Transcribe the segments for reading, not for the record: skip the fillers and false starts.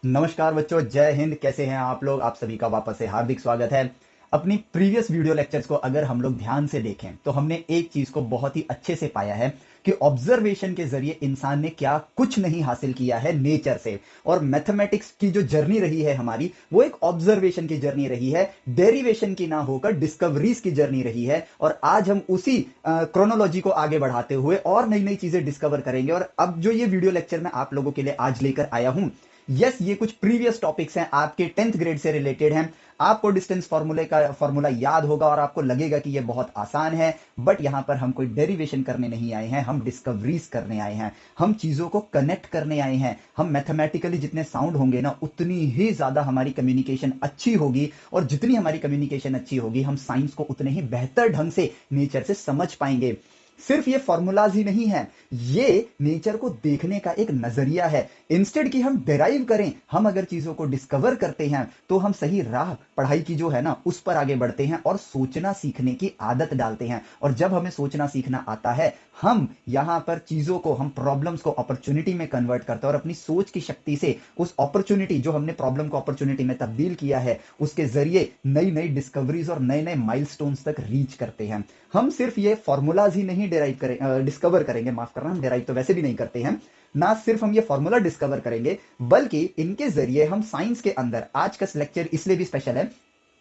नमस्कार बच्चों, जय हिंद। कैसे हैं आप लोग? आप सभी का वापस से हार्दिक स्वागत है। अपनी प्रीवियस वीडियो लेक्चर्स को अगर हम लोग ध्यान से देखें तो हमने एक चीज को बहुत ही अच्छे से पाया है कि ऑब्जर्वेशन के जरिए इंसान ने क्या कुछ नहीं हासिल किया है नेचर से। और मैथमेटिक्स की जो जर्नी रही है हमारी, वो एक ऑब्जर्वेशन की जर्नी रही है, डेरिवेशन की ना होकर डिस्कवरीज की जर्नी रही है। और आज हम उसी क्रोनोलॉजी को आगे बढ़ाते हुए और नई नई चीजें डिस्कवर करेंगे। और अब जो ये वीडियो लेक्चर मैं आप लोगों के लिए आज लेकर आया हूं, यस, ये कुछ प्रीवियस टॉपिक्स हैं, आपके 10th ग्रेड से रिलेटेड हैं। आपको डिस्टेंस फॉर्मूले का फॉर्मूला याद होगा और आपको लगेगा कि ये बहुत आसान है। बट यहां पर हम कोई डेरिवेशन करने नहीं आए हैं, हम डिस्कवरीज करने आए हैं, हम चीजों को कनेक्ट करने आए हैं। हम मैथमेटिकली जितने साउंड होंगे ना, उतनी ही ज्यादा हमारी कम्युनिकेशन अच्छी होगी। और जितनी हमारी कम्युनिकेशन अच्छी होगी, हम साइंस को उतने ही बेहतर ढंग से नेचर से समझ पाएंगे। सिर्फ ये फॉर्मूलाज ही नहीं है, ये नेचर को देखने का एक नजरिया है। इंस्टेड कि हम डिराइव करें, हम अगर चीजों को डिस्कवर करते हैं तो हम सही राह पढ़ाई की जो है ना, उस पर आगे बढ़ते हैं और सोचना सीखने की आदत डालते हैं। और जब हमें सोचना सीखना आता है, हम यहां पर चीजों को, हम प्रॉब्लम्स को अपॉर्चुनिटी में कन्वर्ट करते हैं और अपनी सोच की शक्ति से उस अपॉर्चुनिटी, जो हमने प्रॉब्लम को अपॉर्चुनिटी में तब्दील किया है, उसके जरिए नई नई डिस्कवरीज और नए नए माइलस्टोन्स तक रीच करते हैं। हम सिर्फ ये फॉर्मूलाज ही नहीं डिराइव करें, डिस्कवर करेंगे, माफ करना, हम डिराइव तो वैसे भी नहीं करते हैं। ना सिर्फ हम ये फॉर्मूला डिस्कवर करेंगे, बल्कि इनके जरिए हम साइंस के अंदर, आज का लेक्चर इसलिए भी स्पेशल है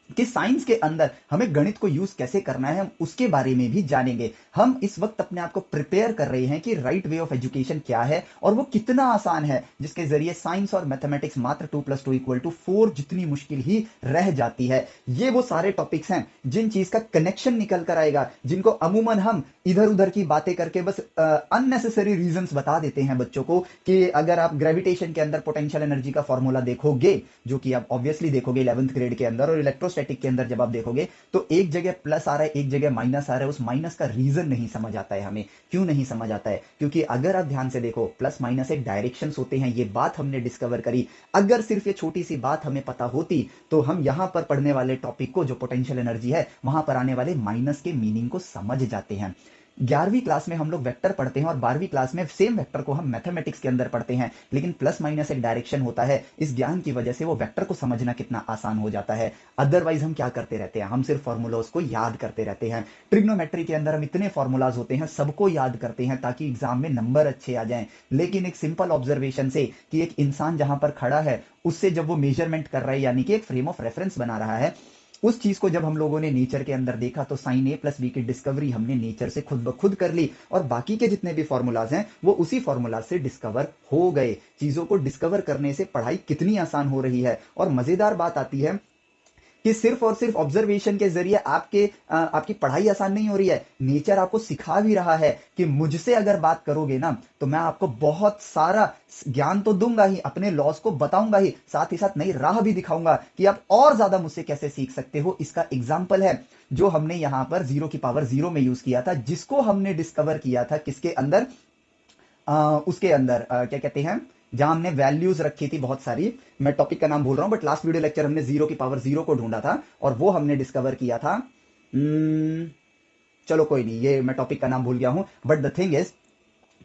कि साइंस के अंदर हमें गणित को यूज कैसे करना है, हम उसके बारे में भी जानेंगे। हम इस वक्त अपने आप को प्रिपेयर कर रहे हैं कि राइट वे ऑफ एजुकेशन क्या है और वो कितना आसान है, जिसके जरिए साइंस और मैथमेटिक्स मात्र 2+2=4 जितनी मुश्किल ही रह जाती है। ये वो सारे टॉपिक्स हैं जिन चीज का कनेक्शन निकल कर आएगा, जिनको अमूमन हम इधर उधर की बातें करके बस अननेसेसरी रीजंस बता देते हैं बच्चों को। कि अगर आप ग्रेविटेशन के अंदर पोटेंशियल एनर्जी का फॉर्मूला देखोगे, जो कि आप ऑब्वियसली देखोगे 11th ग्रेड के अंदर, और इलेक्ट्रोस्टैटिक के अंदर जब आप देखोगे, तो एक जगह प्लस आ रहा है, एक जगह माइनस आ रहा है, उस माइनस का रीजन नहीं समझ आता है हमें। क्यों नहीं समझ आता है? क्योंकि अगर आप ध्यान से देखो, प्लस माइनस एक डायरेक्शंस होते हैं, ये बात हमने डिस्कवर करी। अगर सिर्फ ये छोटी सी बात हमें पता होती, तो हम यहां पर पढ़ने वाले टॉपिक को, जो पोटेंशियल एनर्जी है, वहां पर आने वाले माइनस के मीनिंग को समझ जाते हैं। 11वीं क्लास में हम लोग वेक्टर पढ़ते हैं और 12वीं क्लास में सेम वेक्टर को हम मैथमेटिक्स के अंदर पढ़ते हैं, लेकिन प्लस माइनस एक डायरेक्शन होता है। इस ज्ञान की वजह से वो वेक्टर को समझना कितना आसान हो जाता है। अदरवाइज हम क्या करते रहते हैं? हम सिर्फ फॉर्मूलाज को याद करते रहते हैं। ट्रिग्नोमेट्री के अंदर हम इतने फॉर्मूलाज होते हैं, सबको याद करते हैं ताकि एग्जाम में नंबर अच्छे आ जाएं। लेकिन एक सिंपल ऑब्जर्वेशन से, कि एक इंसान जहां पर खड़ा है, उससे जब वो मेजरमेंट कर रहा है, यानी कि एक फ्रेम ऑफ रेफरेंस बना रहा है, उस चीज को जब हम लोगों ने नेचर के अंदर देखा, तो साइन ए प्लस बी की डिस्कवरी हमने नेचर से खुद ब खुद कर ली। और बाकी के जितने भी फॉर्मूलाज हैं, वो उसी फॉर्मूला से डिस्कवर हो गए। चीजों को डिस्कवर करने से पढ़ाई कितनी आसान हो रही है। और मजेदार बात आती है कि सिर्फ और सिर्फ ऑब्जर्वेशन के जरिए आपकी पढ़ाई आसान नहीं हो रही है, नेचर आपको सिखा भी रहा है कि मुझसे अगर बात करोगे ना, तो मैं आपको बहुत सारा ज्ञान तो दूंगा ही, अपने लॉस को बताऊंगा ही, साथ ही साथ नई राह भी दिखाऊंगा कि आप और ज्यादा मुझसे कैसे सीख सकते हो। इसका एग्जाम्पल है जो हमने यहां पर 0 की पावर 0 में यूज किया था, जिसको हमने डिस्कवर किया था किसके अंदर, उसके अंदर क्या कहते हैं, जहां हमने वैल्यूज रखी थी बहुत सारी। मैं टॉपिक का नाम भूल रहा हूं, बट लास्ट वीडियो लेक्चर हमने 0 की पावर 0 को ढूंढा था और वो हमने डिस्कवर किया था। चलो कोई नहीं, ये मैं टॉपिक का नाम भूल गया हूं। बट द थिंग इज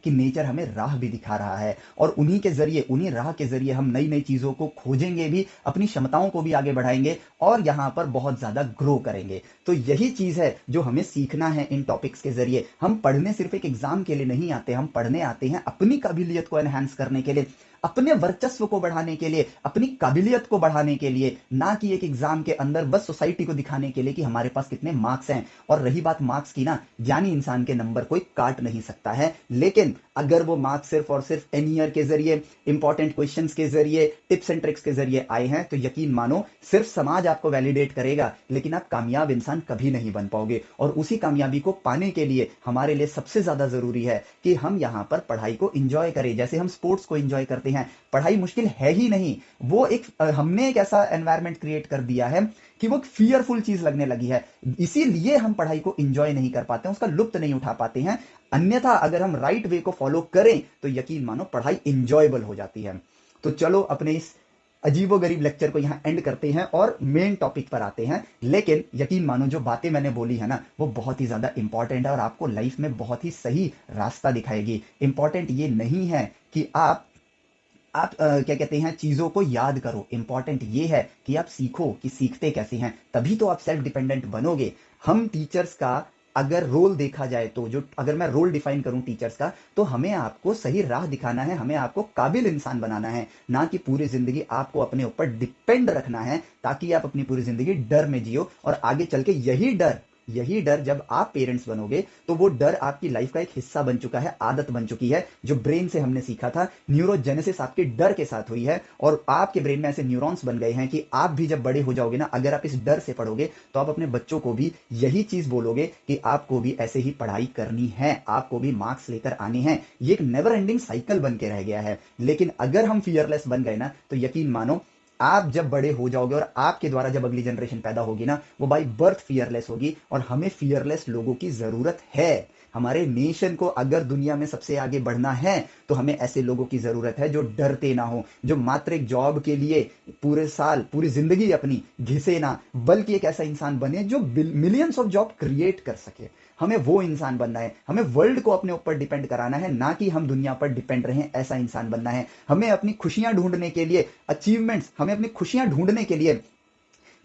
कि नेचर हमें राह भी दिखा रहा है, और उन्हीं के जरिए, उन्हीं राह के जरिए हम नई नई चीजों को खोजेंगे भी, अपनी क्षमताओं को भी आगे बढ़ाएंगे और यहां पर बहुत ज्यादा ग्रो करेंगे। तो यही चीज है जो हमें सीखना है इन टॉपिक्स के जरिए। हम पढ़ने सिर्फ एक एग्जाम के लिए नहीं आते, हम पढ़ने आते हैं अपनी काबिलियत को एनहांस करने के लिए, अपने वर्चस्व को बढ़ाने के लिए, अपनी काबिलियत को बढ़ाने के लिए, ना कि एक एग्जाम के अंदर बस सोसाइटी को दिखाने के लिए कि हमारे पास कितने मार्क्स हैं। और रही बात मार्क्स की ना, ज्ञानी इंसान के नंबर कोई काट नहीं सकता है, लेकिन अगर वो मार्क्स सिर्फ और सिर्फ एनियर के जरिए, इंपॉर्टेंट क्वेश्चंस के जरिए, टिप्स एंड ट्रिक्स के जरिए आए हैं, तो यकीन मानो सिर्फ समाज आपको वैलिडेट करेगा, लेकिन आप कामयाब इंसान कभी नहीं बन पाओगे। और उसी कामयाबी को पाने के लिए हमारे लिए सबसे ज्यादा जरूरी है कि हम यहां पर पढ़ाई को इंजॉय करें, जैसे हम स्पोर्ट्स को इंजॉय करते हैं। पढ़ाई मुश्किल है ही नहीं, वो एक हमने एक ऐसा एनवायरनमेंट क्रिएट कर दिया है कि वो फियरफुल चीज लगने लगी है, इसीलिए हम पढ़ाई को इंजॉय नहीं कर पाते हैं, उसका लुत्फ नहीं उठा पाते हैं। अन्यथा अगर हम राइट वे को फॉलो करें, तो यकीन मानो पढ़ाई इंजॉयबल हो जाती है। तो चलो अपने इस अजीबो गरीब लेक्चर को यहां एंड करते हैं और मेन टॉपिक पर आते हैं। लेकिन यकीन मानो जो बातें मैंने बोली है ना, वो बहुत ही ज्यादा इंपॉर्टेंट है और आपको लाइफ में बहुत ही सही रास्ता दिखाएगी। इंपॉर्टेंट ये नहीं है कि आप आप क्या कहते हैं चीजों को याद करो। इंपॉर्टेंट ये है कि आप सीखो कि सीखते कैसे हैं, तभी तो आप सेल्फ डिपेंडेंट बनोगे। हम टीचर्स का अगर रोल देखा जाए तो, जो अगर मैं रोल डिफाइन करूं टीचर्स का, तो हमें आपको सही राह दिखाना है, हमें आपको काबिल इंसान बनाना है, ना कि पूरी जिंदगी आपको अपने ऊपर डिपेंड रखना है, ताकि आप अपनी पूरी जिंदगी डर में जियो। और आगे चल के यही डर जब आप पेरेंट्स बनोगे तो वो डर आपकी लाइफ का एक हिस्सा बन चुका है, आदत बन चुकी है। जो ब्रेन से हमने सीखा था, न्यूरोजेनेसिस आपके डर के साथ हुई है, और आपके ब्रेन में ऐसे न्यूरॉन्स बन गए हैं कि आप भी जब बड़े हो जाओगे ना, अगर आप इस डर से पढ़ोगे तो आप अपने बच्चों को भी यही चीज बोलोगे कि आपको भी ऐसे ही पढ़ाई करनी है, आपको भी मार्क्स लेकर आने हैं। ये एक नेवर एंडिंग साइकिल बन के रह गया है। लेकिन अगर हम फियरलेस बन गए ना, तो यकीन मानो आप जब बड़े हो जाओगे और आपके द्वारा जब अगली जनरेशन पैदा होगी ना, वो बाई बर्थ फियरलेस होगी। और हमें फियरलेस लोगों की जरूरत है। हमारे नेशन को अगर दुनिया में सबसे आगे बढ़ना है तो हमें ऐसे लोगों की जरूरत है जो डरते ना हो, जो मात्र एक जॉब के लिए पूरे साल पूरी जिंदगी अपनी घिसे ना, बल्कि एक ऐसा इंसान बने जो मिलियंस ऑफ जॉब क्रिएट कर सके। हमें वो इंसान बनना है। हमें वर्ल्ड को अपने ऊपर डिपेंड कराना है, ना कि हम दुनिया पर डिपेंड रहें, ऐसा इंसान बनना है। हमें अपनी खुशियां ढूंढने के लिए अचीवमेंट्स, हमें अपनी खुशियां ढूंढने के लिए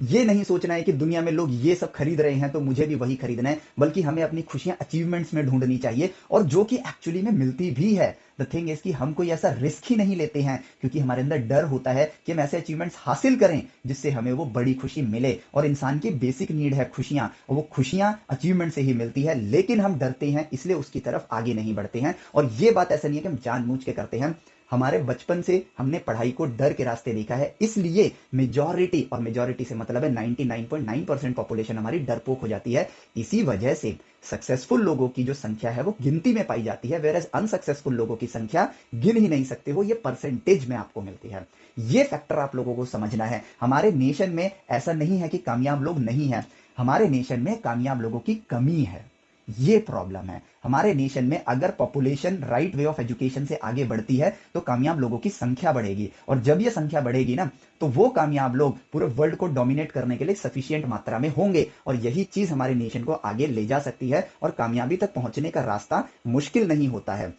ये नहीं सोचना है कि दुनिया में लोग ये सब खरीद रहे हैं तो मुझे भी वही खरीदना है, बल्कि हमें अपनी खुशियां अचीवमेंट्स में ढूंढनी चाहिए, और जो कि एक्चुअली में मिलती भी है। द थिंग इज कि हम कोई ऐसा रिस्क ही नहीं लेते हैं, क्योंकि हमारे अंदर डर होता है कि हम ऐसे अचीवमेंट्स हासिल करें जिससे हमें वो बड़ी खुशी मिले। और इंसान की बेसिक नीड है खुशियां, और वो खुशियां अचीवमेंट से ही मिलती है। लेकिन हम डरते हैं, इसलिए उसकी तरफ आगे नहीं बढ़ते हैं। और ये बात ऐसा नहीं है कि हम जानबूझ के करते हैं। हमारे बचपन से हमने पढ़ाई को डर के रास्ते देखा है, इसलिए मेजॉरिटी, और मेजॉरिटी से मतलब है 99.9% पॉपुलेशन हमारी डरपोक हो जाती है। इसी वजह से सक्सेसफुल लोगों की जो संख्या है वो गिनती में पाई जाती है, वेरएज अनसक्सेसफुल लोगों की संख्या गिन ही नहीं सकते हो, ये परसेंटेज में आपको मिलती है। ये फैक्टर आप लोगों को समझना है। हमारे नेशन में ऐसा नहीं है कि कामयाब लोग नहीं है, हमारे नेशन में कामयाब लोगों की कमी है। ये प्रॉब्लम है हमारे नेशन में। अगर population right way of education से आगे बढ़ती है तो कामयाब लोगों की संख्या बढ़ेगी, और जब ये संख्या बढ़ेगी ना, तो वो कामयाब लोग पूरे वर्ल्ड को डोमिनेट करने के लिए सफिशिएंट मात्रा में होंगे, और यही चीज हमारे नेशन को आगे ले जा सकती है। और कामयाबी तक पहुंचने का रास्ता मुश्किल नहीं होता है,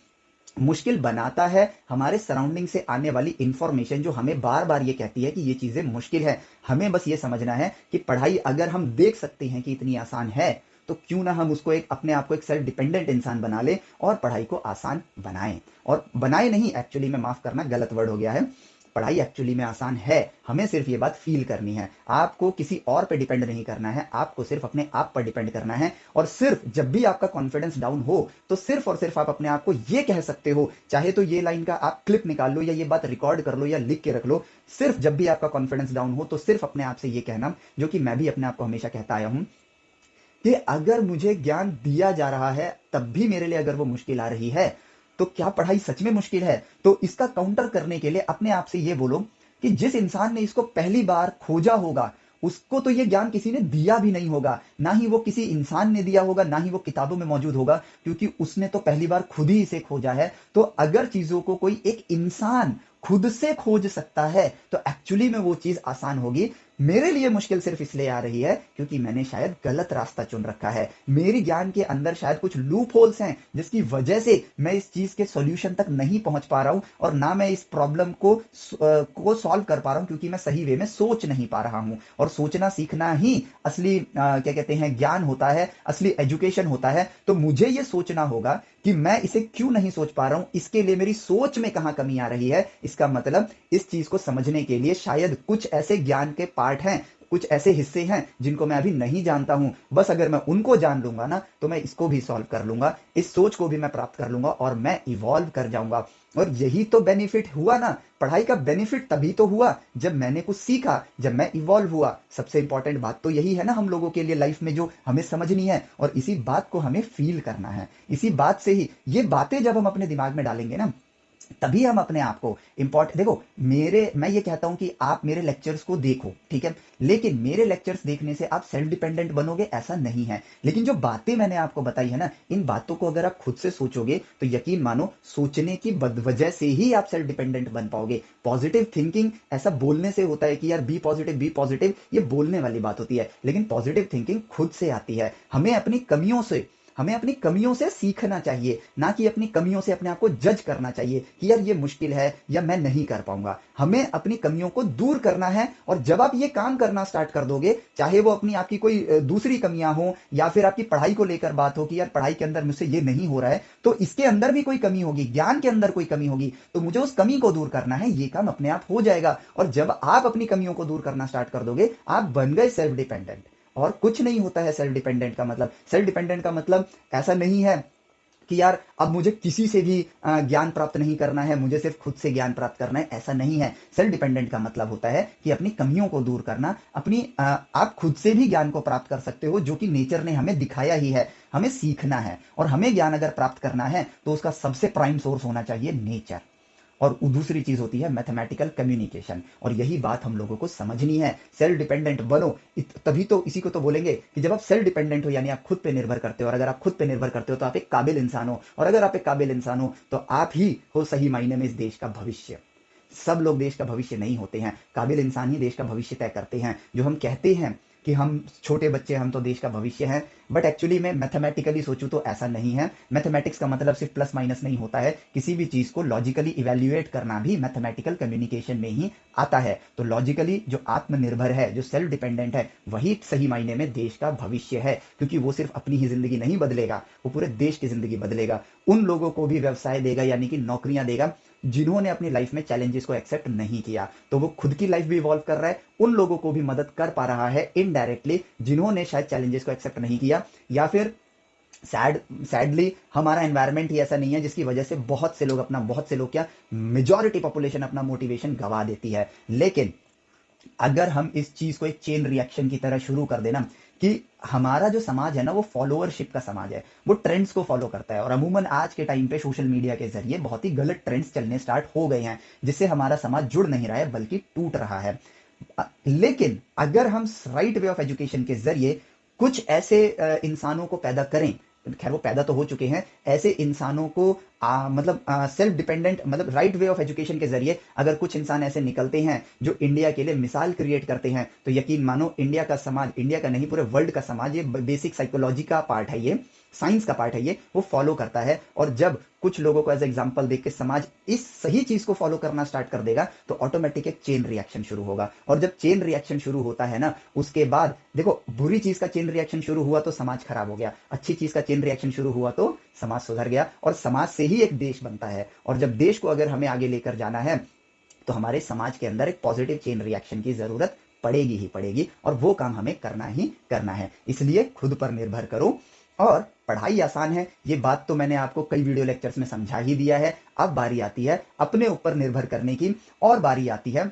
मुश्किल बनाता है हमारे सराउंडिंग से आने वाली इंफॉर्मेशन, जो हमें बार बार ये कहती है कि ये चीजें मुश्किल है। हमें बस ये समझना है कि पढ़ाई अगर हम देख सकते हैं कि इतनी आसान है, तो क्यों ना हम उसको एक अपने आप को एक सेल्फ डिपेंडेंट इंसान बना ले और पढ़ाई को आसान बनाएं। और बनाए नहीं, एक्चुअली में माफ करना, गलत वर्ड हो गया है। पढ़ाई एक्चुअली में आसान है, हमें सिर्फ ये बात फील करनी है। आपको किसी और पे डिपेंड नहीं करना है, आपको सिर्फ अपने आप पर डिपेंड करना है। और सिर्फ जब भी आपका कॉन्फिडेंस डाउन हो, तो सिर्फ और सिर्फ आप अपने आप को ये कह सकते हो, चाहे तो ये लाइन का आप क्लिप निकाल लो, या ये बात रिकॉर्ड कर लो, या लिख के रख लो। सिर्फ जब भी आपका कॉन्फिडेंस डाउन हो, तो सिर्फ अपने आप से ये कहना, जो कि मैं भी अपने आप को हमेशा कहता आया हूं, कि अगर मुझे ज्ञान दिया जा रहा है तब भी मेरे लिए अगर वो मुश्किल आ रही है, तो क्या पढ़ाई सच में मुश्किल है? तो इसका काउंटर करने के लिए अपने आप से ये बोलो कि जिस इंसान ने इसको पहली बार खोजा होगा, उसको तो ये ज्ञान किसी ने दिया भी नहीं होगा, ना ही वो किसी इंसान ने दिया होगा, ना ही वो किताबों में मौजूद होगा, क्योंकि उसने तो पहली बार खुद ही इसे खोजा है। तो अगर चीजों को कोई एक इंसान खुद से खोज सकता है, तो एक्चुअली में वो चीज आसान होगी। मेरे लिए मुश्किल सिर्फ इसलिए आ रही है क्योंकि मैंने शायद गलत रास्ता चुन रखा है। मेरी ज्ञान के अंदर शायद कुछ लूप होल्स हैं, जिसकी वजह से मैं इस चीज के सॉल्यूशन तक नहीं पहुंच पा रहा हूं, और ना मैं इस प्रॉब्लम को सॉल्व कर पा रहा हूं, क्योंकि मैं सही वे में सोच नहीं पा रहा हूं। और सोचना सीखना ही असली क्या कहते हैं ज्ञान होता है, असली एजुकेशन होता है। तो मुझे ये सोचना होगा कि मैं इसे क्यों नहीं सोच पा रहा हूं, इसके लिए मेरी सोच में कहां कमी आ रही है। इसका मतलब इस चीज को समझने के लिए शायद कुछ ऐसे ज्ञान के पार्ट हैं, कुछ ऐसे हिस्से हैं जिनको मैं अभी नहीं जानता हूं। बस अगर मैं उनको जान लूंगा ना, तो मैं इसको भी सॉल्व कर लूंगा, इस सोच को भी मैं प्राप्त कर लूंगा, और मैं इवॉल्व कर जाऊंगा। और यही तो बेनिफिट हुआ ना, पढ़ाई का बेनिफिट तभी तो हुआ जब मैंने कुछ सीखा, जब मैं इवॉल्व हुआ। सबसे इंपॉर्टेंट बात तो यही है ना हम लोगों के लिए लाइफ में, जो हमें समझनी है, और इसी बात को हमें फील करना है। इसी बात से ही ये बातें जब हम अपने दिमाग में डालेंगे ना, तभी हम अपने आप को इंपॉर्टेंट देखो। मैं ये कहता हूं कि आप मेरे लेक्चर्स को देखो, ठीक है, लेकिन मेरे लेक्चर्स देखने से आप सेल्फ डिपेंडेंट बनोगे ऐसा नहीं है। लेकिन जो बातें मैंने आपको बताई है ना, इन बातों को अगर आप खुद से सोचोगे, तो यकीन मानो सोचने की वजह से ही आप सेल्फ डिपेंडेंट बन पाओगे। पॉजिटिव थिंकिंग ऐसा बोलने से होता है कि यार बी पॉजिटिव, ये बोलने वाली बात होती है, लेकिन पॉजिटिव थिंकिंग खुद से आती है। हमें अपनी कमियों से, हमें अपनी कमियों से सीखना चाहिए, ना कि अपनी कमियों से अपने आप को जज करना चाहिए कि यार ये मुश्किल है या मैं नहीं कर पाऊंगा। हमें अपनी कमियों को दूर करना है, और जब आप ये काम करना स्टार्ट कर दोगे, चाहे वो अपनी आपकी कोई दूसरी कमियां हो या फिर आपकी पढ़ाई को लेकर बात हो कि यार पढ़ाई के अंदर मुझसे ये नहीं हो रहा है, तो इसके अंदर भी कोई कमी होगी, ज्ञान के अंदर कोई कमी होगी, तो मुझे उस कमी को दूर करना है, ये काम अपने आप हो जाएगा। और जब आप अपनी कमियों को दूर करना स्टार्ट कर दोगे, आप बन गए सेल्फ डिपेंडेंट। और कुछ नहीं होता है सेल्फ डिपेंडेंट का मतलब। सेल्फ डिपेंडेंट का मतलब ऐसा नहीं है कि यार अब मुझे किसी से भी ज्ञान प्राप्त नहीं करना है, मुझे सिर्फ खुद से ज्ञान प्राप्त करना है, ऐसा नहीं है। सेल्फ डिपेंडेंट का मतलब होता है कि अपनी कमियों को दूर करना, अपनी आप खुद से भी ज्ञान को प्राप्त कर सकते हो, जो कि नेचर ने हमें दिखाया ही है। हमें सीखना है, और हमें ज्ञान अगर प्राप्त करना है तो उसका सबसे प्राइम सोर्स होना चाहिए नेचर। और दूसरी चीज होती है मैथमेटिकल कम्युनिकेशन, और यही बात हम लोगों को समझनी है। सेल्फ डिपेंडेंट बनो, तभी तो इसी को तो बोलेंगे कि जब आप सेल्फ डिपेंडेंट हो, यानी आप खुद पे निर्भर करते हो, और अगर आप खुद पे निर्भर करते हो तो आप एक काबिल इंसान हो, और अगर आप एक काबिल इंसान हो तो आप ही हो सही मायने में इस देश का भविष्य। सब लोग देश का भविष्य नहीं होते हैं, काबिल इंसान ही देश का भविष्य तय करते हैं। जो हम कहते हैं कि हम छोटे बच्चे, हम तो देश का भविष्य हैं, बट एक्चुअली में मैथमेटिकली सोचूं तो ऐसा नहीं है। मैथमेटिक्स का मतलब सिर्फ प्लस माइनस नहीं होता है, किसी भी चीज को लॉजिकली इवेल्युएट करना भी मैथमेटिकल कम्युनिकेशन में ही आता है। तो लॉजिकली जो आत्मनिर्भर है, जो सेल्फ डिपेंडेंट है, वही सही मायने में देश का भविष्य है, क्योंकि वो सिर्फ अपनी ही जिंदगी नहीं बदलेगा, वो पूरे देश की जिंदगी बदलेगा। उन लोगों को भी व्यवसाय देगा, यानी कि नौकरियां देगा, जिन्होंने अपनी लाइफ में चैलेंजेस को एक्सेप्ट नहीं किया। तो वो खुद की लाइफ भी इवॉल्व कर रहा है, उन लोगों को भी मदद कर पा रहा है इनडायरेक्टली, जिन्होंने शायद चैलेंजेस को एक्सेप्ट नहीं किया, या फिर सैडली हमारा एनवायरनमेंट ही ऐसा नहीं है जिसकी वजह से बहुत से लोग क्या, मेजॉरिटी पॉपुलेशन अपना मोटिवेशन गवा देती है। लेकिन अगर हम इस चीज को एक चेन रिएक्शन की तरह शुरू कर देना कि हमारा जो समाज है ना, वो फॉलोअरशिप का समाज है, वो ट्रेंड्स को फॉलो करता है, और अमूमन आज के टाइम पे सोशल मीडिया के जरिए बहुत ही गलत ट्रेंड्स चलने स्टार्ट हो गए हैं, जिससे हमारा समाज जुड़ नहीं रहा है बल्कि टूट रहा है। लेकिन अगर हम राइट वे ऑफ एजुकेशन के जरिए कुछ ऐसे इंसानों को पैदा करें, खैर वो पैदा तो हो चुके हैं, ऐसे इंसानों को मतलब सेल्फ डिपेंडेंट, मतलब राइट वे ऑफ एजुकेशन के जरिए अगर कुछ इंसान ऐसे निकलते हैं जो इंडिया के लिए मिसाल क्रिएट करते हैं, तो यकीन मानो इंडिया का समाज, इंडिया का नहीं पूरे वर्ल्ड का समाज, ये बेसिक साइकोलॉजी का पार्ट है, ये साइंस का पार्ट है, ये वो फॉलो करता है। और जब कुछ लोगों को एज एग्जाम्पल देख के समाज इस सही चीज को फॉलो करना स्टार्ट कर देगा, तो ऑटोमेटिक एक चेन रिएक्शन शुरू होगा। और जब चेन रिएक्शन शुरू होता है ना, उसके बाद देखो, बुरी चीज का चेन रिएक्शन शुरू हुआ तो समाज खराब हो गया, अच्छी चीज का चेन रिएक्शन शुरू हुआ तो समाज सुधर गया, और समाज से ही एक देश बनता है। और जब देश को अगर हमें आगे लेकर जाना है, तो हमारे समाज के अंदर एक पॉजिटिव चेन रिएक्शन की जरूरत पड़ेगी ही पड़ेगी, और वो काम हमें करना ही करना है। इसलिए खुद पर निर्भर करो। और पढ़ाई आसान है, ये बात तो मैंने आपको कई वीडियो लेक्चर्स में समझा ही दिया है। अब बारी आती है अपने ऊपर निर्भर करने की, और बारी आती है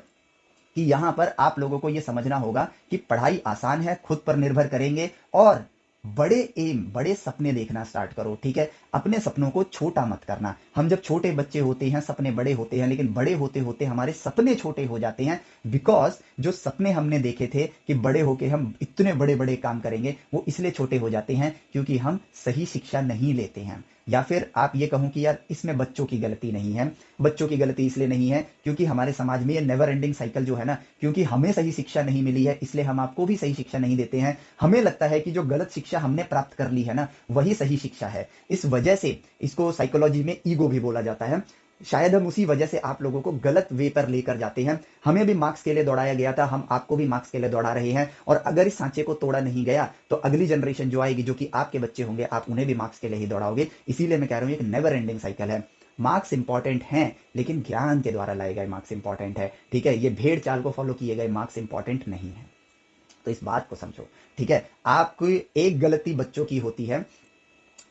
कि यहां पर आप लोगों को यह समझना होगा कि पढ़ाई आसान है, खुद पर निर्भर करेंगे, और बड़े एम, बड़े सपने देखना स्टार्ट करो। ठीक है, अपने सपनों को छोटा मत करना। हम जब छोटे बच्चे होते हैं सपने बड़े होते हैं, लेकिन बड़े होते होते हमारे सपने छोटे हो जाते हैं, बिकॉज जो सपने हमने देखे थे कि बड़े होके हम इतने बड़े बड़े काम करेंगे, वो इसलिए छोटे हो जाते हैं क्योंकि हम सही शिक्षा नहीं लेते हैं। या फिर आप ये कहूं कि यार इसमें बच्चों की गलती नहीं है, बच्चों की गलती इसलिए नहीं है क्योंकि हमारे समाज में ये नेवर एंडिंग साइकिल जो है ना, क्योंकि हमें सही शिक्षा नहीं मिली है, इसलिए हम आपको भी सही शिक्षा नहीं देते हैं। हमें लगता है कि जो गलत शिक्षा हमने प्राप्त कर ली है ना, वही सही शिक्षा है। इस वजह से इसको साइकोलॉजी में ईगो भी बोला जाता है। शायद हम उसी वजह से आप लोगों को गलत वे पर लेकर जाते हैं। हमें भी मार्क्स के लिए दौड़ाया गया था, हम आपको भी मार्क्स के लिए दौड़ा रहे हैं, और अगर इस सांचे को तोड़ा नहीं गया तो अगली जनरेशन जो आएगी, जो कि आपके बच्चे होंगे, आप उन्हें भी मार्क्स के लिए ही दौड़ाओगे। इसीलिए मैं कह रहा हूं एक नेवर एंडिंग साइकिल है। मार्क्स इंपॉर्टेंट हैं, लेकिन ज्ञान के द्वारा लाए गए मार्क्स इंपॉर्टेंट है। ठीक है, ये भेड़ चाल को फॉलो किए गए मार्क्स इंपॉर्टेंट नहीं है। तो इस बात को समझो। ठीक है, आपको एक गलती बच्चों की होती है,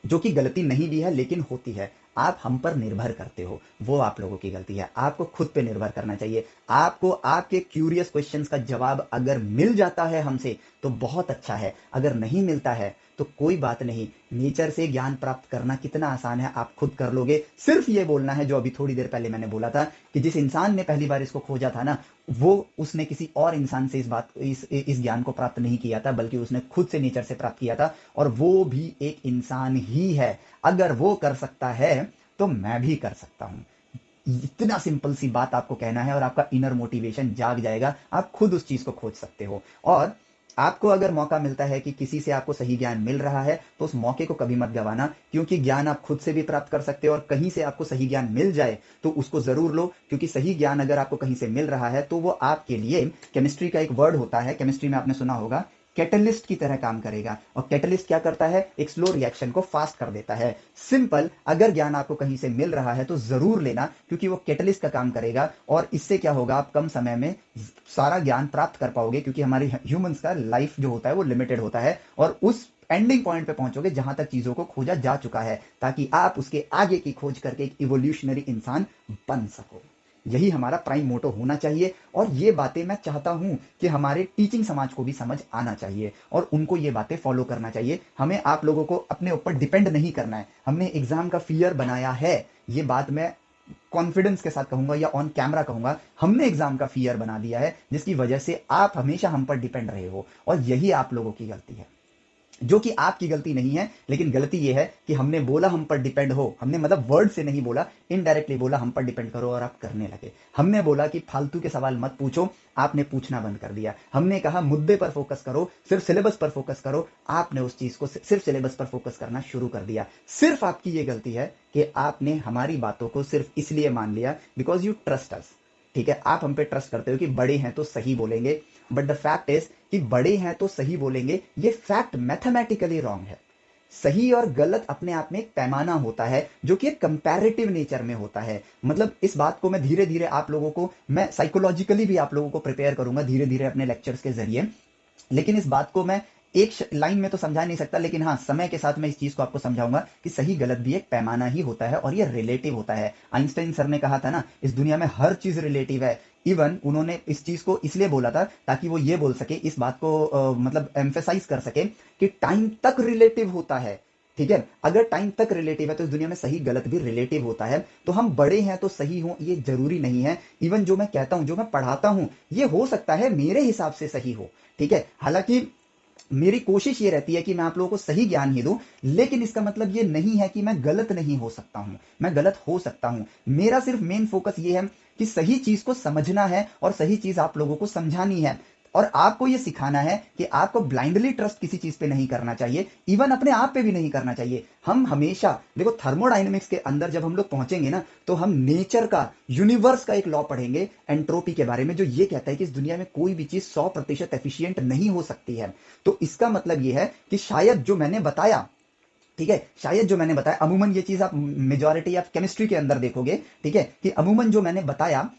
जो कि गलती नहीं भी है लेकिन होती है, आप हम पर निर्भर करते हो, वो आप लोगों की गलती है। आपको खुद पे निर्भर करना चाहिए। आपको आपके क्यूरियस क्वेश्चंस का जवाब अगर मिल जाता है हमसे तो बहुत अच्छा है, अगर नहीं मिलता है तो कोई बात नहीं। नेचर से ज्ञान प्राप्त करना कितना आसान है, आप खुद कर लोगे। सिर्फ ये बोलना है जो अभी थोड़ी देर पहले मैंने बोला था कि जिस इंसान ने पहली बार इसको खोजा था ना, वो उसने किसी और इंसान से इस ज्ञान को प्राप्त नहीं किया था, बल्कि उसने खुद से नेचर से प्राप्त किया था, और वो भी एक इंसान ही है। अगर वो कर सकता है तो मैं भी कर सकता हूं। इतना सिंपल सी बात आपको कहना है, और आपका इनर मोटिवेशन जाग जाएगा, आप खुद उस चीज को खोज सकते हो। और आपको अगर मौका मिलता है कि किसी से आपको सही ज्ञान मिल रहा है तो उस मौके को कभी मत गवाना, क्योंकि ज्ञान आप खुद से भी प्राप्त कर सकते हो और कहीं से आपको सही ज्ञान मिल जाए तो उसको जरूर लो, क्योंकि सही ज्ञान अगर आपको कहीं से मिल रहा है तो वो आपके लिए, केमिस्ट्री का एक वर्ड होता है, केमिस्ट्री में आपने सुना होगा, कैटलिस्ट की तरह काम करेगा। और कैटलिस्ट क्या करता है? एक स्लो रिएक्शन को फास्ट कर देता है। सिंपल, अगर ज्ञान आपको कहीं से मिल रहा है तो जरूर लेना, क्योंकि वो कैटलिस्ट का काम करेगा और इससे क्या होगा, आप कम समय में सारा ज्ञान प्राप्त कर पाओगे, क्योंकि हमारे ह्यूमंस का लाइफ जो होता है वो लिमिटेड होता है और उस एंडिंग पॉइंट पे पहुंचोगे जहां तक चीजों को खोजा जा चुका है, ताकि आप उसके आगे की खोज करके एक इवोल्यूशनरी इंसान बन सको। यही हमारा प्राइम मोटो होना चाहिए और ये बातें मैं चाहता हूं कि हमारे टीचिंग समाज को भी समझ आना चाहिए और उनको ये बातें फॉलो करना चाहिए। हमें आप लोगों को अपने ऊपर डिपेंड नहीं करना है। हमने एग्जाम का फियर बनाया है, ये बात मैं कॉन्फिडेंस के साथ कहूंगा या ऑन कैमरा कहूंगा, हमने एग्जाम का फियर बना दिया है, जिसकी वजह से आप हमेशा हम पर डिपेंड रहे हो और यही आप लोगों की गलती है, जो कि आपकी गलती नहीं है। लेकिन गलती यह है कि हमने बोला हम पर डिपेंड हो, हमने मतलब वर्ड से नहीं बोला, इनडायरेक्टली बोला हम पर डिपेंड करो और आप करने लगे। हमने बोला कि फालतू के सवाल मत पूछो, आपने पूछना बंद कर दिया। हमने कहा मुद्दे पर फोकस करो, सिर्फ सिलेबस पर फोकस करो, आपने उस चीज को सिर्फ सिलेबस पर फोकस करना शुरू कर दिया। सिर्फ आपकी ये गलती है कि आपने हमारी बातों को सिर्फ इसलिए मान लिया बिकॉज यू ट्रस्ट अस। ठीक है, आप हम पे ट्रस्ट करते हो कि बड़े हैं तो सही बोलेंगे, बट द फैक्ट इज कि बड़े हैं तो सही बोलेंगे, ये फैक्ट मैथमेटिकली रॉन्ग है। सही और गलत अपने आप में एक पैमाना होता है जो कि एक कंपैरेटिव नेचर में होता है। मतलब इस बात को मैं धीरे धीरे आप लोगों को, मैं साइकोलॉजिकली भी आप लोगों को प्रिपेयर करूंगा धीरे धीरे अपने लेक्चर्स के जरिए, लेकिन इस बात को मैं एक लाइन में तो समझा नहीं सकता, लेकिन हाँ समय के साथ मैं इस चीज को आपको समझाऊंगा कि सही गलत भी एक पैमाना ही होता है और ये रिलेटिव होता है। आइंस्टाइन सर ने कहा था ना, इस दुनिया में हर चीज रिलेटिव है। इवन उन्होंने इस चीज को इसलिए बोला था ताकि वो ये बोल सके, इस बात को मतलब एम्फेसाइज कर सके कि टाइम तक रिलेटिव होता है। ठीक है, अगर टाइम तक रिलेटिव है तो इस दुनिया में सही गलत भी रिलेटिव होता है। तो हम बड़े हैं तो सही हो ये जरूरी नहीं है। इवन जो मैं कहता हूं, जो मैं पढ़ाता हूं, ये हो सकता है मेरे हिसाब से सही हो। ठीक है, हालांकि मेरी कोशिश ये रहती है कि मैं आप लोगों को सही ज्ञान ही दूं, लेकिन इसका मतलब ये नहीं है कि मैं गलत नहीं हो सकता हूं, मैं गलत हो सकता हूं। मेरा सिर्फ मेन फोकस ये है कि सही चीज को समझना है और सही चीज आप लोगों को समझानी है और आपको ये सिखाना है कि आपको ब्लाइंडली ट्रस्ट किसी चीज पे नहीं करना चाहिए, इवन अपने आप पे भी नहीं करना चाहिए। हम हमेशा देखो, थर्मोडाइनमिक्स के अंदर जब हम लोग पहुंचेंगे ना, तो हम नेचर का, यूनिवर्स का एक लॉ पढ़ेंगे एंट्रोपी के बारे में, जो ये कहता है कि इस दुनिया में कोई भी चीज 100% एफिशिएंट नहीं हो सकती है। तो इसका मतलब ये है कि शायद जो मैंने बताया, ठीक है, शायद जो मैंने बताया, अमूमन ये चीज आप मेजॉरिटी आप केमिस्ट्री के अंदर देखोगे, ठीक है, कि अमूमन जो मैंने बताया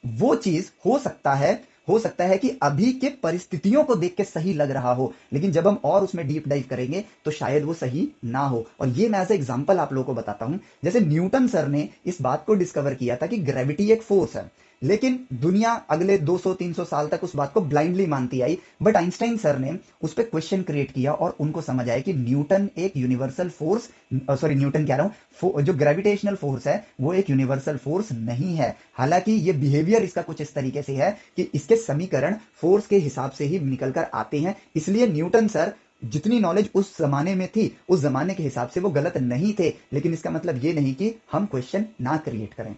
वो चीज हो सकता है कि अभी के परिस्थितियों को देख के सही लग रहा हो, लेकिन जब हम और उसमें डीप डाइव करेंगे तो शायद वो सही ना हो। और ये मैं एज एग्जांपल आप लोगों को बताता हूं, जैसे न्यूटन सर ने इस बात को डिस्कवर किया था कि ग्रेविटी एक फोर्स है, लेकिन दुनिया अगले 200-300 साल तक उस बात को ब्लाइंडली मानती आई। बट आइंस्टाइन सर ने उस पर क्वेश्चन क्रिएट किया और उनको समझ आया कि न्यूटन एक यूनिवर्सल फोर्स, सॉरी न्यूटन कह रहा हूं, जो ग्रेविटेशनल फोर्स है वो एक यूनिवर्सल फोर्स नहीं है। हालांकि ये बिहेवियर इसका कुछ इस तरीके से है कि इसके समीकरण फोर्स के हिसाब से ही निकल कर आते हैं, इसलिए न्यूटन सर जितनी नॉलेज उस जमाने में थी उस जमाने के हिसाब से वो गलत नहीं थे। लेकिन इसका मतलब ये नहीं कि हम क्वेश्चन ना क्रिएट करें।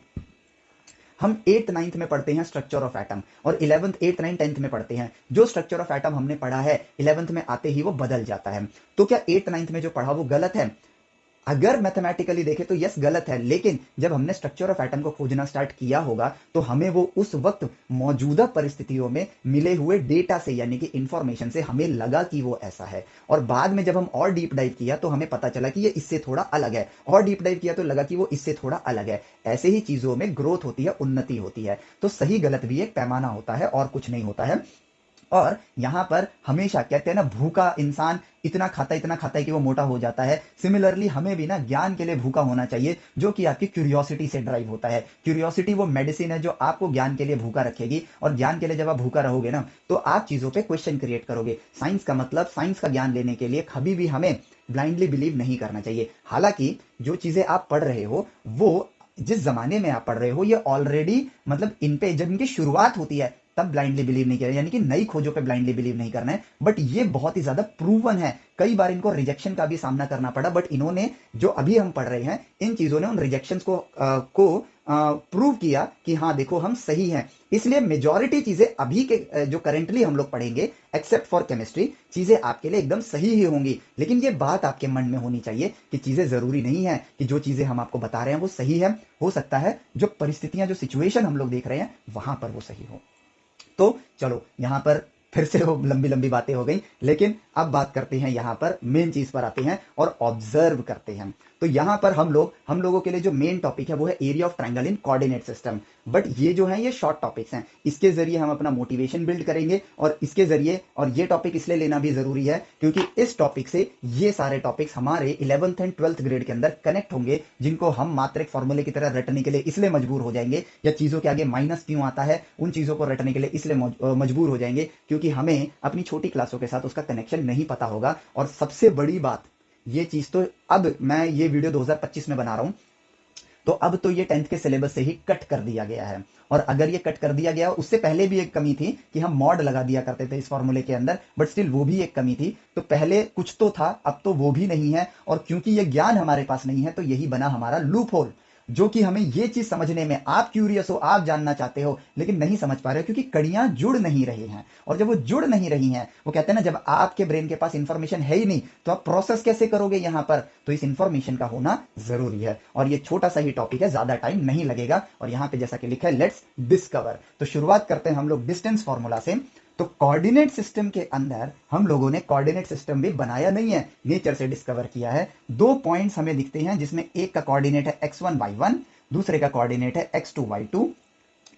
हम 8th 9th में पढ़ते हैं स्ट्रक्चर ऑफ एटम और 11th 8th 9th 10th में पढ़ते हैं। जो स्ट्रक्चर ऑफ एटम हमने पढ़ा है 11th में आते ही वो बदल जाता है। तो क्या 8th 9th में जो पढ़ा वो गलत है? अगर मैथमेटिकली देखें तो यस गलत है, लेकिन जब हमने स्ट्रक्चर ऑफ एटम को खोजना स्टार्ट किया होगा तो हमें वो उस वक्त मौजूदा परिस्थितियों में मिले हुए डेटा से, यानी कि इंफॉर्मेशन से हमें लगा कि वो ऐसा है। और बाद में जब हम और डीप डाइव किया तो हमें पता चला कि ये इससे थोड़ा अलग है, और डीप डाइव किया तो लगा कि वो इससे थोड़ा अलग है। ऐसे ही चीजों में ग्रोथ होती है, उन्नति होती है। तो सही गलत भी एक पैमाना होता है और कुछ नहीं होता है। और यहां पर हमेशा कहते हैं ना, भूखा इंसान इतना खाता है कि वो मोटा हो जाता है। सिमिलरली हमें भी ना ज्ञान के लिए भूखा होना चाहिए, जो कि आपकी क्यूरियोसिटी से ड्राइव होता है। क्यूरियोसिटी वो मेडिसिन है जो आपको ज्ञान के लिए भूखा रखेगी, और ज्ञान के लिए जब आप भूखा रहोगे ना तो आप चीजों पे क्वेश्चन क्रिएट करोगे। साइंस का मतलब, साइंस का ज्ञान लेने के लिए कभी भी हमें ब्लाइंडली बिलीव नहीं करना चाहिए। हालांकि जो चीजें आप पढ़ रहे हो वो जिस जमाने में आप पढ़ रहे हो ये ऑलरेडी, मतलब इन पे जब इनकी शुरुआत होती है तब ब्लाइंडली बिलीव नहीं करें, यानी कि नई खोजों पे ब्लाइंडली बिलीव नहीं करना है। बट ये बहुत ही ज्यादा प्रूवन है, कई बार इनको रिजेक्शन का भी सामना करना पड़ा, बट इन्होंने जो अभी हम पढ़ रहे हैं इन चीजों ने उन रिजेक्शन को प्रूव किया कि हाँ देखो हम सही हैं। इसलिए मेजॉरिटी चीजें अभी के जो करेंटली हम लोग पढ़ेंगे एक्सेप्ट फॉर केमिस्ट्री, चीजें आपके लिए एकदम सही ही होंगी। लेकिन ये बात आपके मन में होनी चाहिए कि चीजें जरूरी नहीं है कि जो चीजें हम आपको बता रहे हैं वो सही है, हो सकता है जो परिस्थितियां जो सिचुएशन हम लोग देख रहे हैं वहां पर वो सही हो। तो चलो यहां पर फिर से वो लंबी लंबी बातें हो गई, लेकिन अब बात करते हैं यहां पर मेन चीज पर आते हैं और ऑब्जर्व करते हैं। तो यहां पर हम लोगों के लिए जो मेन टॉपिक है वो है area of triangle in coordinate system. But ये जो है ये शॉर्ट टॉपिक्स हैं, इसके जरिए हम अपना मोटिवेशन बिल्ड करेंगे और इसके जरिए, और ये टॉपिक इसलिए लेना भी जरूरी है क्योंकि इस टॉपिक से ये सारे टॉपिक्स हमारे 11th एंड 12th ग्रेड के अंदर कनेक्ट होंगे, जिनको हम मात्र एक फॉर्मूले की तरह रटने के लिए इसलिए मजबूर हो जाएंगे, या चीजों के आगे माइनस क्यों आता है उन चीजों को रटने के लिए इसलिए मजबूर हो जाएंगे क्योंकि हमें अपनी छोटी क्लासों के साथ उसका कनेक्शन नहीं पता होगा। और सबसे बड़ी बात ये चीज, तो अब मैं ये वीडियो 2025 में बना रहा हूं, तो अब तो ये 10th के सिलेबस से ही कट कर दिया गया है। और अगर ये कट कर दिया गया, उससे पहले भी एक कमी थी कि हम मॉड लगा दिया करते थे इस फॉर्मूले के अंदर, बट स्टिल वो भी एक कमी थी। तो पहले कुछ तो था, अब तो वो भी नहीं है। और क्योंकि ये ज्ञान हमारे पास नहीं है तो यही बना हमारा लूप होल, जो कि हमें ये चीज समझने में, आप क्यूरियस हो, आप जानना चाहते हो लेकिन नहीं समझ पा रहे हो क्योंकि कड़ियां जुड़ नहीं रही हैं। और जब वो जुड़ नहीं रही हैं, वो कहते हैं ना, जब आपके ब्रेन के पास इंफॉर्मेशन है ही नहीं तो आप प्रोसेस कैसे करोगे यहां पर। तो इस इंफॉर्मेशन का होना जरूरी है। और ये छोटा सा ही टॉपिक है, ज्यादा टाइम नहीं लगेगा। और यहां पे जैसा कि लिखा है लेट्स डिस्कवर, तो शुरुआत करते हैं हम लोग डिस्टेंस फॉर्मूला से। तो कोऑर्डिनेट सिस्टम के अंदर हम लोगों ने कोऑर्डिनेट सिस्टम भी बनाया नहीं है, नेचर से डिस्कवर किया है। दो पॉइंट्स हमें दिखते हैं जिसमें एक का कोऑर्डिनेट है x1 y1, दूसरे का कोऑर्डिनेट है x2 y2।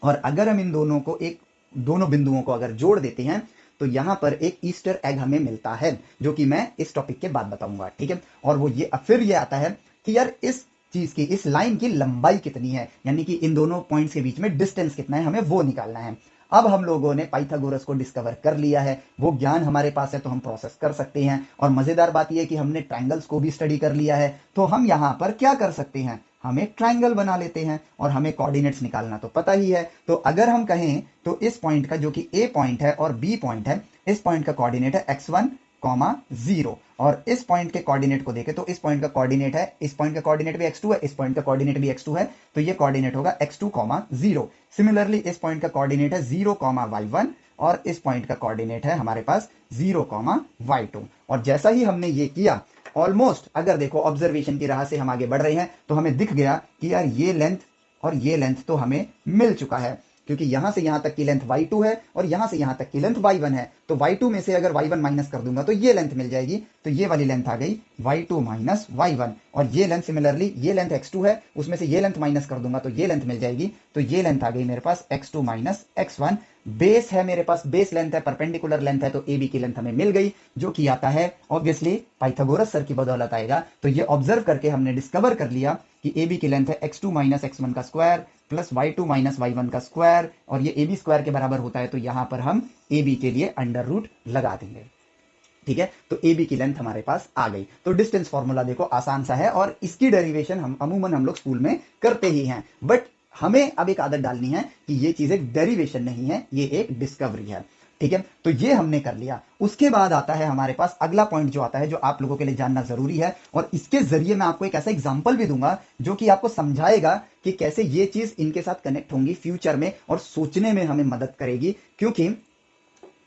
और अगर हम इन दोनों बिंदुओं को अगर जोड़ देते हैं तो यहां पर एक ईस्टर एग हमें मिलता है, जो कि मैं इस टॉपिक के बाद बताऊंगा, ठीक है। और वो ये फिर ये आता है कि यार इस चीज की, इस लाइन की लंबाई कितनी है, यानी कि इन दोनों पॉइंट्स के बीच में डिस्टेंस कितना है, हमें वो निकालना है। अब हम लोगों ने पाइथागोरस को डिस्कवर कर लिया है, वो ज्ञान हमारे पास है तो हम प्रोसेस कर सकते हैं। और मजेदार बात यह है कि हमने ट्रायंगल्स को भी स्टडी कर लिया है, तो हम यहां पर क्या कर सकते हैं, हम एक ट्रायंगल बना लेते हैं। और हमें कोऑर्डिनेट्स निकालना तो पता ही है, तो अगर हम कहें तो इस पॉइंट का, जो कि ए पॉइंट है और बी पॉइंट है, इस पॉइंट का कोऑर्डिनेट है x1, 0। और इस पॉइंट के कोऑर्डिनेट को देखें तो इस पॉइंट का कोऑर्डिनेट है, इस पॉइंट का कोऑर्डिनेट भी x2 है, इस पॉइंट का कोऑर्डिनेट भी x2 है, तो ये कोऑर्डिनेट होगा x2, 0। सिमिलरली इस पॉइंट का कोऑर्डिनेट है 0, y1, और इस पॉइंट का कोऑर्डिनेट है हमारे पास 0, y2। और जैसा ही हमने ये किया, ऑलमोस्ट अगर देखो ऑब्जर्वेशन की राह से हम आगे बढ़ रहे हैं तो हमें दिख गया कि यार ये लेंथ और ये लेंथ तो हमें मिल चुका है, क्योंकि यहां से यहां तक की लेंथ y2 है और यहां से यहां तक की लेंथ y1 है। तो y2 में से अगर y1 माइनस कर दूंगा तो ये लेंथ मिल जाएगी, तो ये वाली लेंथ आ गई y2 माइनस y1। और ये लेंथ सिमिलरली, ये लेंथ x2 है, उसमें से ये लेंथ माइनस कर दूंगा तो ये लेंथ मिल जाएगी, तो ये लेंथ आ गई मेरे पास x2 माइनस x1। बेस है मेरे पास, बेस लेंथ है, परपेंडिकुलर लेंथ है, तो ए बी की लेंथ हमें मिल गई, जो कि आता है ऑब्वियसली पाइथागोरस सर की बदौलत आएगा। तो ये ऑब्जर्व करके हमने डिस्कवर कर लिया कि ए बी की लेंथ है x2 माइनस x1 का square plus y2 minus y1 का स्क्वायर, और ये ए बी स्क्वायर के बराबर होता है, तो यहां पर हम ए बी के लिए अंडर रूट लगा देंगे, ठीक है। तो ए बी की लेंथ हमारे पास आ गई। तो डिस्टेंस फॉर्मूला देखो आसान सा है, और इसकी डेरिवेशन हम अमूमन हम लोग स्कूल में करते ही हैं, बट हमें अब एक आदत डालनी है कि ये चीज एक डेरिवेशन नहीं है, ये एक डिस्कवरी है, ठीक है। तो ये हमने कर लिया। उसके बाद आता है हमारे पास अगला पॉइंट जो आता है, जो आप लोगों के लिए जानना जरूरी है, और इसके जरिए मैं आपको एक ऐसा एग्जांपल भी दूंगा जो कि आपको समझाएगा कि कैसे ये चीज इनके साथ कनेक्ट होंगी फ्यूचर में, और सोचने में हमें मदद करेगी। क्योंकि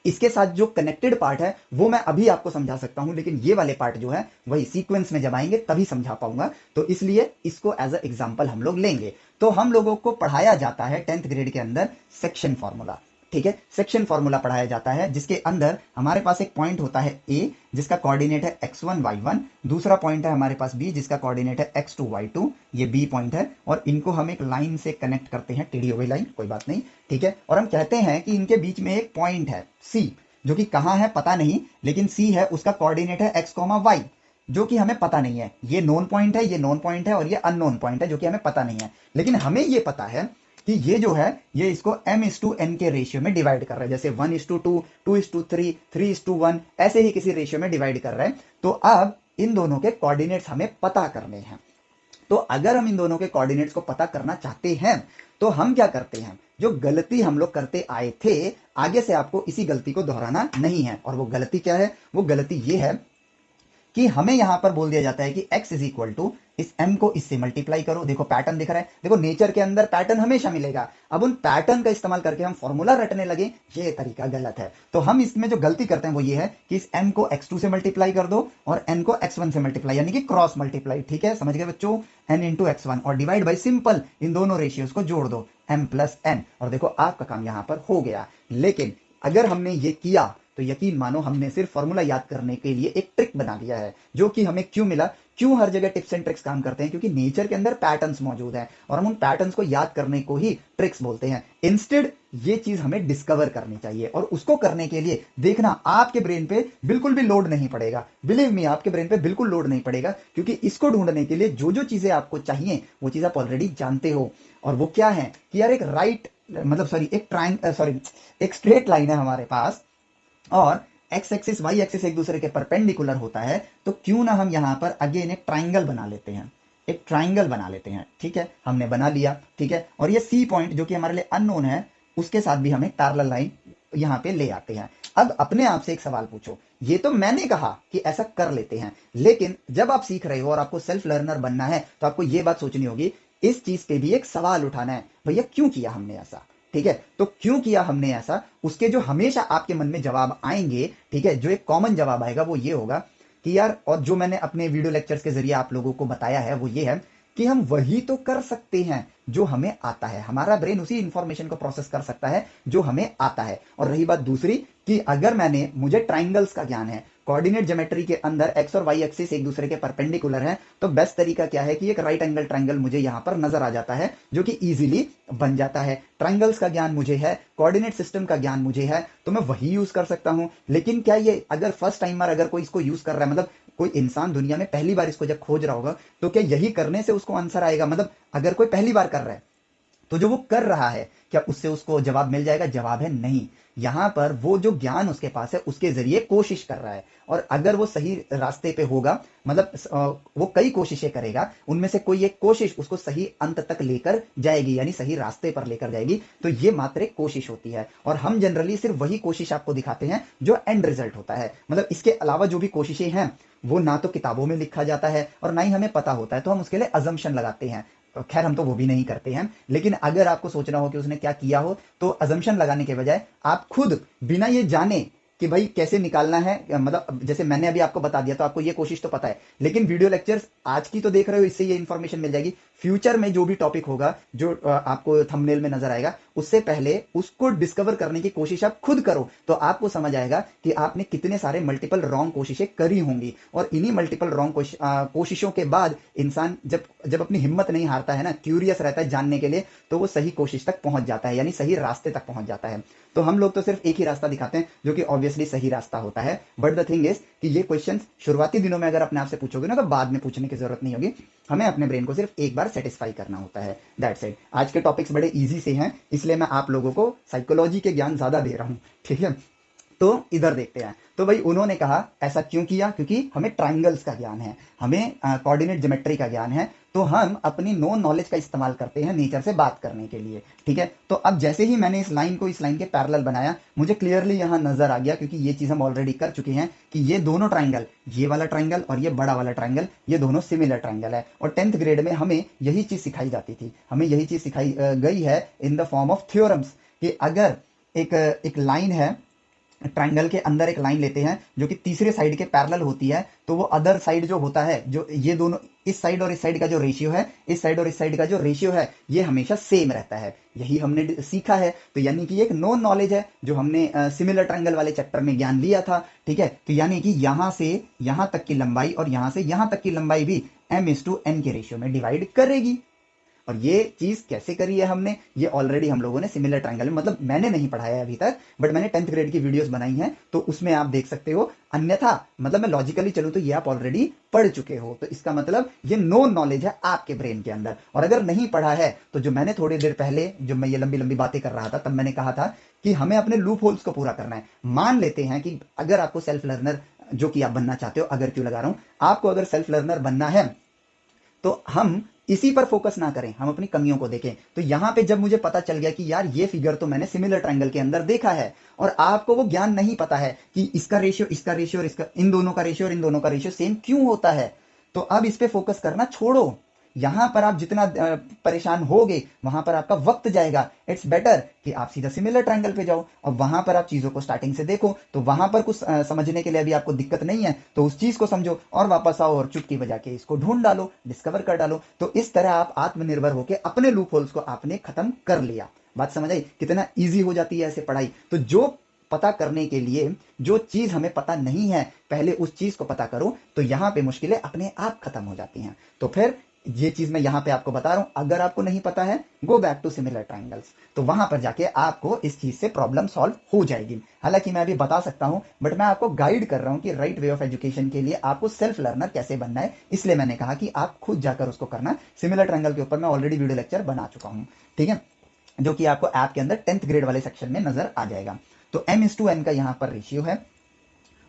इसके साथ जो कनेक्टेड पार्ट है वो मैं अभी आपको समझा सकता हूं, लेकिन ये वाले पार्ट जो है वही सीक्वेंस में जब आएंगे तभी समझा पाऊंगा। तो इसलिए इसको एज अ एग्जांपल हम लोग लेंगे। तो हम लोगों को पढ़ाया जाता है 10th ग्रेड के अंदर सेक्शन फॉर्मूला, ठीक है। सेक्शन फॉर्मूला पढ़ाया जाता है, जिसके अंदर हमारे पास एक पॉइंट होता है ए, जिसका कोऑर्डिनेट है x1 y1, दूसरा पॉइंट है हमारे पास बी, जिसका कोऑर्डिनेट है x2 y2, ये बी पॉइंट है, और इनको हम एक लाइन से कनेक्ट करते हैं, टेढ़ी हुई लाइन, कोई बात नहीं, ठीक है। और हम कहते हैं कि इनके बीच में एक पॉइंट है सी, जो कि कहां है पता नहीं, लेकिन सी है, उसका कोऑर्डिनेट है x, y, जो कि हमें पता नहीं है। ये नोन पॉइंट है, ये नोन पॉइंट है, और ये अननोन पॉइंट है जो कि हमें पता नहीं है। लेकिन हमें ये पता है कि ये जो है ये इसको m/n के रेशियो में डिवाइड कर रहा है, जैसे 1:2, 2:3, 3:1, ऐसे ही किसी रेशियो में डिवाइड कर रहा है। तो अब इन दोनों के कोऑर्डिनेट्स हमें पता करने हैं। तो अगर हम इन दोनों के कोऑर्डिनेट्स को पता करना चाहते हैं तो हम क्या करते हैं, जो गलती हम लोग करते आए थे, आगे से आपको इसी गलती को दोहराना नहीं है। और वो गलती क्या है? वो गलती ये है कि हमें यहां पर बोल दिया जाता है कि x इज इक्वल टू इस m को इससे मल्टीप्लाई करो। देखो पैटर्न दिख रहा है, देखो नेचर के अंदर पैटर्न हमेशा मिलेगा। अब उन पैटर्न का इस्तेमाल करके हम फॉर्मूला रटने लगे, ये तरीका गलत है। तो हम इसमें जो गलती करते हैं वो ये है कि इस m को x2 से मल्टीप्लाई कर दो और n को x1 से मल्टीप्लाई, यानी कि क्रॉस मल्टीप्लाई। ठीक है, समझ गए बच्चों? n इंटू x1 और डिवाइड बाई सिंपल इन दोनों रेशियोज को जोड़ दो, m प्लस n, और देखो आपका काम यहां पर हो गया। लेकिन अगर हमने ये किया तो यकीन मानो हमने सिर्फ फॉर्मूला याद करने के लिए एक ट्रिक बना दिया है, जो कि हमें क्यों मिला? क्यों हर जगह टिप्स एंड ट्रिक्स काम करते हैं? क्योंकि नेचर के अंदर पैटर्न्स मौजूद हैं और हम उन पैटर्न्स को याद करने को ही ट्रिक्स बोलते हैं। इंस्टेड ये चीज हमें डिस्कवर करनी चाहिए, और उसको करने के लिए देखना आपके ब्रेन पे बिल्कुल भी लोड नहीं पड़ेगा। बिलीव मी, आपके ब्रेन पे बिल्कुल लोड नहीं पड़ेगा, क्योंकि इसको ढूंढने के लिए जो जो चीजें आपको चाहिए वो चीज आप ऑलरेडी जानते हो। और वो क्या है कि यार एक राइट मतलब सॉरी एक स्ट्रेट लाइन है हमारे पास और एक्स एक्सिस वाई एक्सिस एक दूसरे के परपेंडिकुलर होता है, तो क्यों ना हम यहां पर अगेन एक ट्राइंगल बना लेते हैं, एक ट्राइंगल बना लेते हैं। ठीक है, हमने बना लिया। ठीक है, और ये सी पॉइंट जो कि हमारे लिए अननोन है, उसके साथ भी हम एक पैरेलल लाइन यहां पे ले आते हैं। अब अपने आप से एक सवाल पूछो, ये तो मैंने कहा कि ऐसा कर लेते हैं, लेकिन जब आप सीख रहे हो और आपको सेल्फ लर्नर बनना है तो आपको ये बात सोचनी होगी, इस चीज पे भी एक सवाल उठाना है, भैया क्यों किया हमने ऐसा? ठीक है, तो क्यों किया हमने ऐसा, उसके जो हमेशा आपके मन में जवाब आएंगे, ठीक है, जो एक कॉमन जवाब आएगा वो ये होगा कि यार, और जो मैंने अपने वीडियो लेक्चर्स के जरिए आप लोगों को बताया है वो ये है कि हम वही तो कर सकते हैं जो हमें आता है। हमारा ब्रेन उसी इंफॉर्मेशन को प्रोसेस कर सकता है जो हमें आता है। और रही बात दूसरी कि अगर मुझे ट्राइंगल्स का ज्ञान है, कोऑर्डिनेट ज्योमेट्री के अंदर एक्स और वाई एक्सिस एक दूसरे के परपेंडिकुलर है, तो बेस्ट तरीका क्या है कि एक राइट एंगल ट्राइंगल मुझे यहां पर नजर आ जाता है, जो कि इजीली बन जाता है। ट्राइंगल्स का ज्ञान मुझे है, कोऑर्डिनेट सिस्टम का ज्ञान मुझे है, तो मैं वही यूज कर सकता हूं। लेकिन क्या ये अगर फर्स्ट टाइमर अगर कोई इसको यूज कर रहा है, मतलब कोई इंसान दुनिया में पहली बार इसको जब खोज रहा होगा, तो क्या यही करने से उसको आंसर आएगा? मतलब अगर कोई पहली बार कर रहा है तो जो वो कर रहा है क्या उससे उसको जवाब मिल जाएगा? जवाब है नहीं। यहां पर वो जो ज्ञान उसके पास है उसके जरिए कोशिश कर रहा है, और अगर वो सही रास्ते पे होगा, मतलब वो कई कोशिशें करेगा, उनमें से कोई एक कोशिश उसको सही अंत तक लेकर जाएगी, यानी सही रास्ते पर लेकर जाएगी। तो ये मात्र एक कोशिश होती है, और हम जनरली सिर्फ वही कोशिश आपको दिखाते हैं जो एंड रिजल्ट होता है। मतलब इसके अलावा जो भी कोशिशें हैं वो ना तो किताबों में लिखा जाता है और ना ही हमें पता होता है, तो हम उसके लिए अजम्पशन लगाते हैं। खैर हम तो वो भी नहीं करते हैं, लेकिन अगर आपको सोचना हो कि उसने क्या किया हो, तो अजम्पशन लगाने के बजाय आप खुद बिना ये जाने कि भाई कैसे निकालना है, मतलब जैसे मैंने अभी आपको बता दिया तो आपको ये कोशिश तो पता है, लेकिन वीडियो लेक्चर्स आज की तो देख रहे हो, इससे ये इंफॉर्मेशन मिल जाएगी। फ्यूचर में जो भी टॉपिक होगा, जो आपको थंबनेल में नजर आएगा, उससे पहले उसको डिस्कवर करने की कोशिश आप खुद करो, तो आपको समझ आएगा कि आपने कितने सारे मल्टीपल रॉन्ग कोशिशें करी होंगी। और इन्हीं मल्टीपल रॉन्ग कोशिशों के बाद इंसान जब जब अपनी हिम्मत नहीं हारता है ना, क्यूरियस रहता है जानने के लिए, तो वो सही कोशिश तक पहुंच जाता है, यानी सही रास्ते तक पहुंच जाता है। तो हम लोग तो सिर्फ एक ही रास्ता दिखाते हैं जो कि ऑब्वियसली सही रास्ता होता है। बट द थिंग इज कि ये क्वेश्चन शुरुआती दिनों में अगर अपने आप से पूछोगे ना, तो बाद में पूछने की जरूरत नहीं होगी। हमें अपने ब्रेन को सिर्फ एक बार सेटिस्फाई करना होता है, दैट्स इट। आज के टॉपिक्स बड़े इजी से हैं, इसलिए मैं आप लोगों को साइकोलॉजी के ज्ञान ज्यादा दे रहा हूं। ठीक है, तो इधर देखते हैं। तो भाई उन्होंने कहा ऐसा क्यों किया? क्योंकि हमें ट्राइंगल्स का ज्ञान है, हमें कोऑर्डिनेट ज्योमेट्री का ज्ञान है, तो हम अपनी नोन नॉलेज का इस्तेमाल करते हैं नेचर से बात करने के लिए। ठीक है, तो अब जैसे ही मैंने इस लाइन को इस लाइन के पैरेलल बनाया, मुझे क्लियरली यहां नजर आ गया, क्योंकि ये चीज हम ऑलरेडी कर चुके हैं, कि ये दोनों ट्राइंगल, ये वाला ट्राइंगल और ये बड़ा वाला ट्राइंगल, ये दोनों सिमिलर ट्राइंगल है। और 10th ग्रेड में हमें यही चीज सिखाई जाती थी, हमें यही चीज सिखाई गई है in the form of theorems, कि अगर एक लाइन है, ट्राइंगल के अंदर एक लाइन लेते हैं जो कि तीसरे साइड के पैरेलल होती है, तो वो अदर साइड जो होता है, जो ये दोनों इस साइड और इस साइड का जो रेशियो है, इस साइड और इस साइड का जो रेशियो है, ये हमेशा सेम रहता है। यही हमने सीखा है, तो यानी कि एक नॉन नॉलेज है जो हमने सिमिलर ट्राइंगल वाले चैप्टर में ज्ञान लिया था। ठीक है, तो यानी कि यहां से यहां तक की लंबाई और यहां से यहां तक की लंबाई भी m/n के रेशियो में डिवाइड करेगी। और ये चीज कैसे करी है हमने, ये ऑलरेडी हम लोगों ने सिमिलर ट्राइंगल में, मतलब मैंने नहीं पढ़ाया है अभी तक, बट मैंने 10th ग्रेड की वीडियोस बनाई हैं, तो उसमें आप देख सकते हो। अन्यथा मतलब मैं लॉजिकली चलूं तो ये आप ऑलरेडी पढ़ चुके हो, तो इसका मतलब ये नोन नॉलेज है आपके ब्रेन के अंदर। और अगर नहीं पढ़ा है तो जो मैंने थोड़ी देर पहले, जब मैं ये लंबी लंबी बातें कर रहा था, तब मैंने कहा था कि हमें अपने लूप होल्स को पूरा करना है। मान लेते हैं कि अगर आपको सेल्फ लर्नर जो कि आप बनना चाहते हो, अगर क्यों लगा रहा हूं, आपको अगर सेल्फ लर्नर बनना है तो हम इसी पर फोकस ना करें, हम अपनी कमियों को देखें। तो यहां पे जब मुझे पता चल गया कि यार ये फिगर तो मैंने सिमिलर ट्रायंगल के अंदर देखा है, और आपको वो ज्ञान नहीं पता है कि इसका रेशियो और इसका, इन दोनों का रेशियो और इन दोनों का रेशियो सेम क्यों होता है, तो अब इस पे फोकस करना छोड़ो। यहां पर आप जितना परेशान होगे वहां पर आपका वक्त जाएगा। इट्स बेटर कि आप सीधा सिमिलर ट्रायंगल पे जाओ और वहां पर आप चीजों को स्टार्टिंग से देखो। तो वहां पर कुछ समझने के लिए अभी आपको दिक्कत नहीं है तो उस चीज को समझो और वापस आओ और चुटकी बजा के इसको ढूंढ डालो, डिस्कवर कर डालो। तो इस तरह आप आत्मनिर्भर होकर अपने लूप होल्स को आपने खत्म कर लिया। बात समझ आई कितना ईजी हो जाती है ऐसे पढ़ाई। तो जो पता करने के लिए जो चीज हमें पता नहीं है पहले उस चीज को पता करो, तो यहां पे मुश्किलें अपने आप खत्म हो जाती हैं। तो फिर ये चीज मैं यहां पे आपको बता रहा हूं, अगर आपको नहीं पता है go back to similar triangles, तो वहां पर जाके आपको इस चीज से प्रॉब्लम सॉल्व हो जाएगी। हालांकि मैं अभी बता सकता हूं बट मैं आपको गाइड कर रहा हूं कि राइट वे ऑफ एजुकेशन के लिए आपको सेल्फ लर्नर कैसे बनना है, इसलिए मैंने कहा कि आप खुद जाकर उसको करना। सिमिलर ट्रायंगल के ऊपर मैं ऑलरेडी वीडियो लेक्चर बना चुका हूं, ठीक है, जो कि आपको ऐप के अंदर 10th ग्रेड वाले सेक्शन में नजर आ जाएगा। तो m/n का यहां पर रेशियो है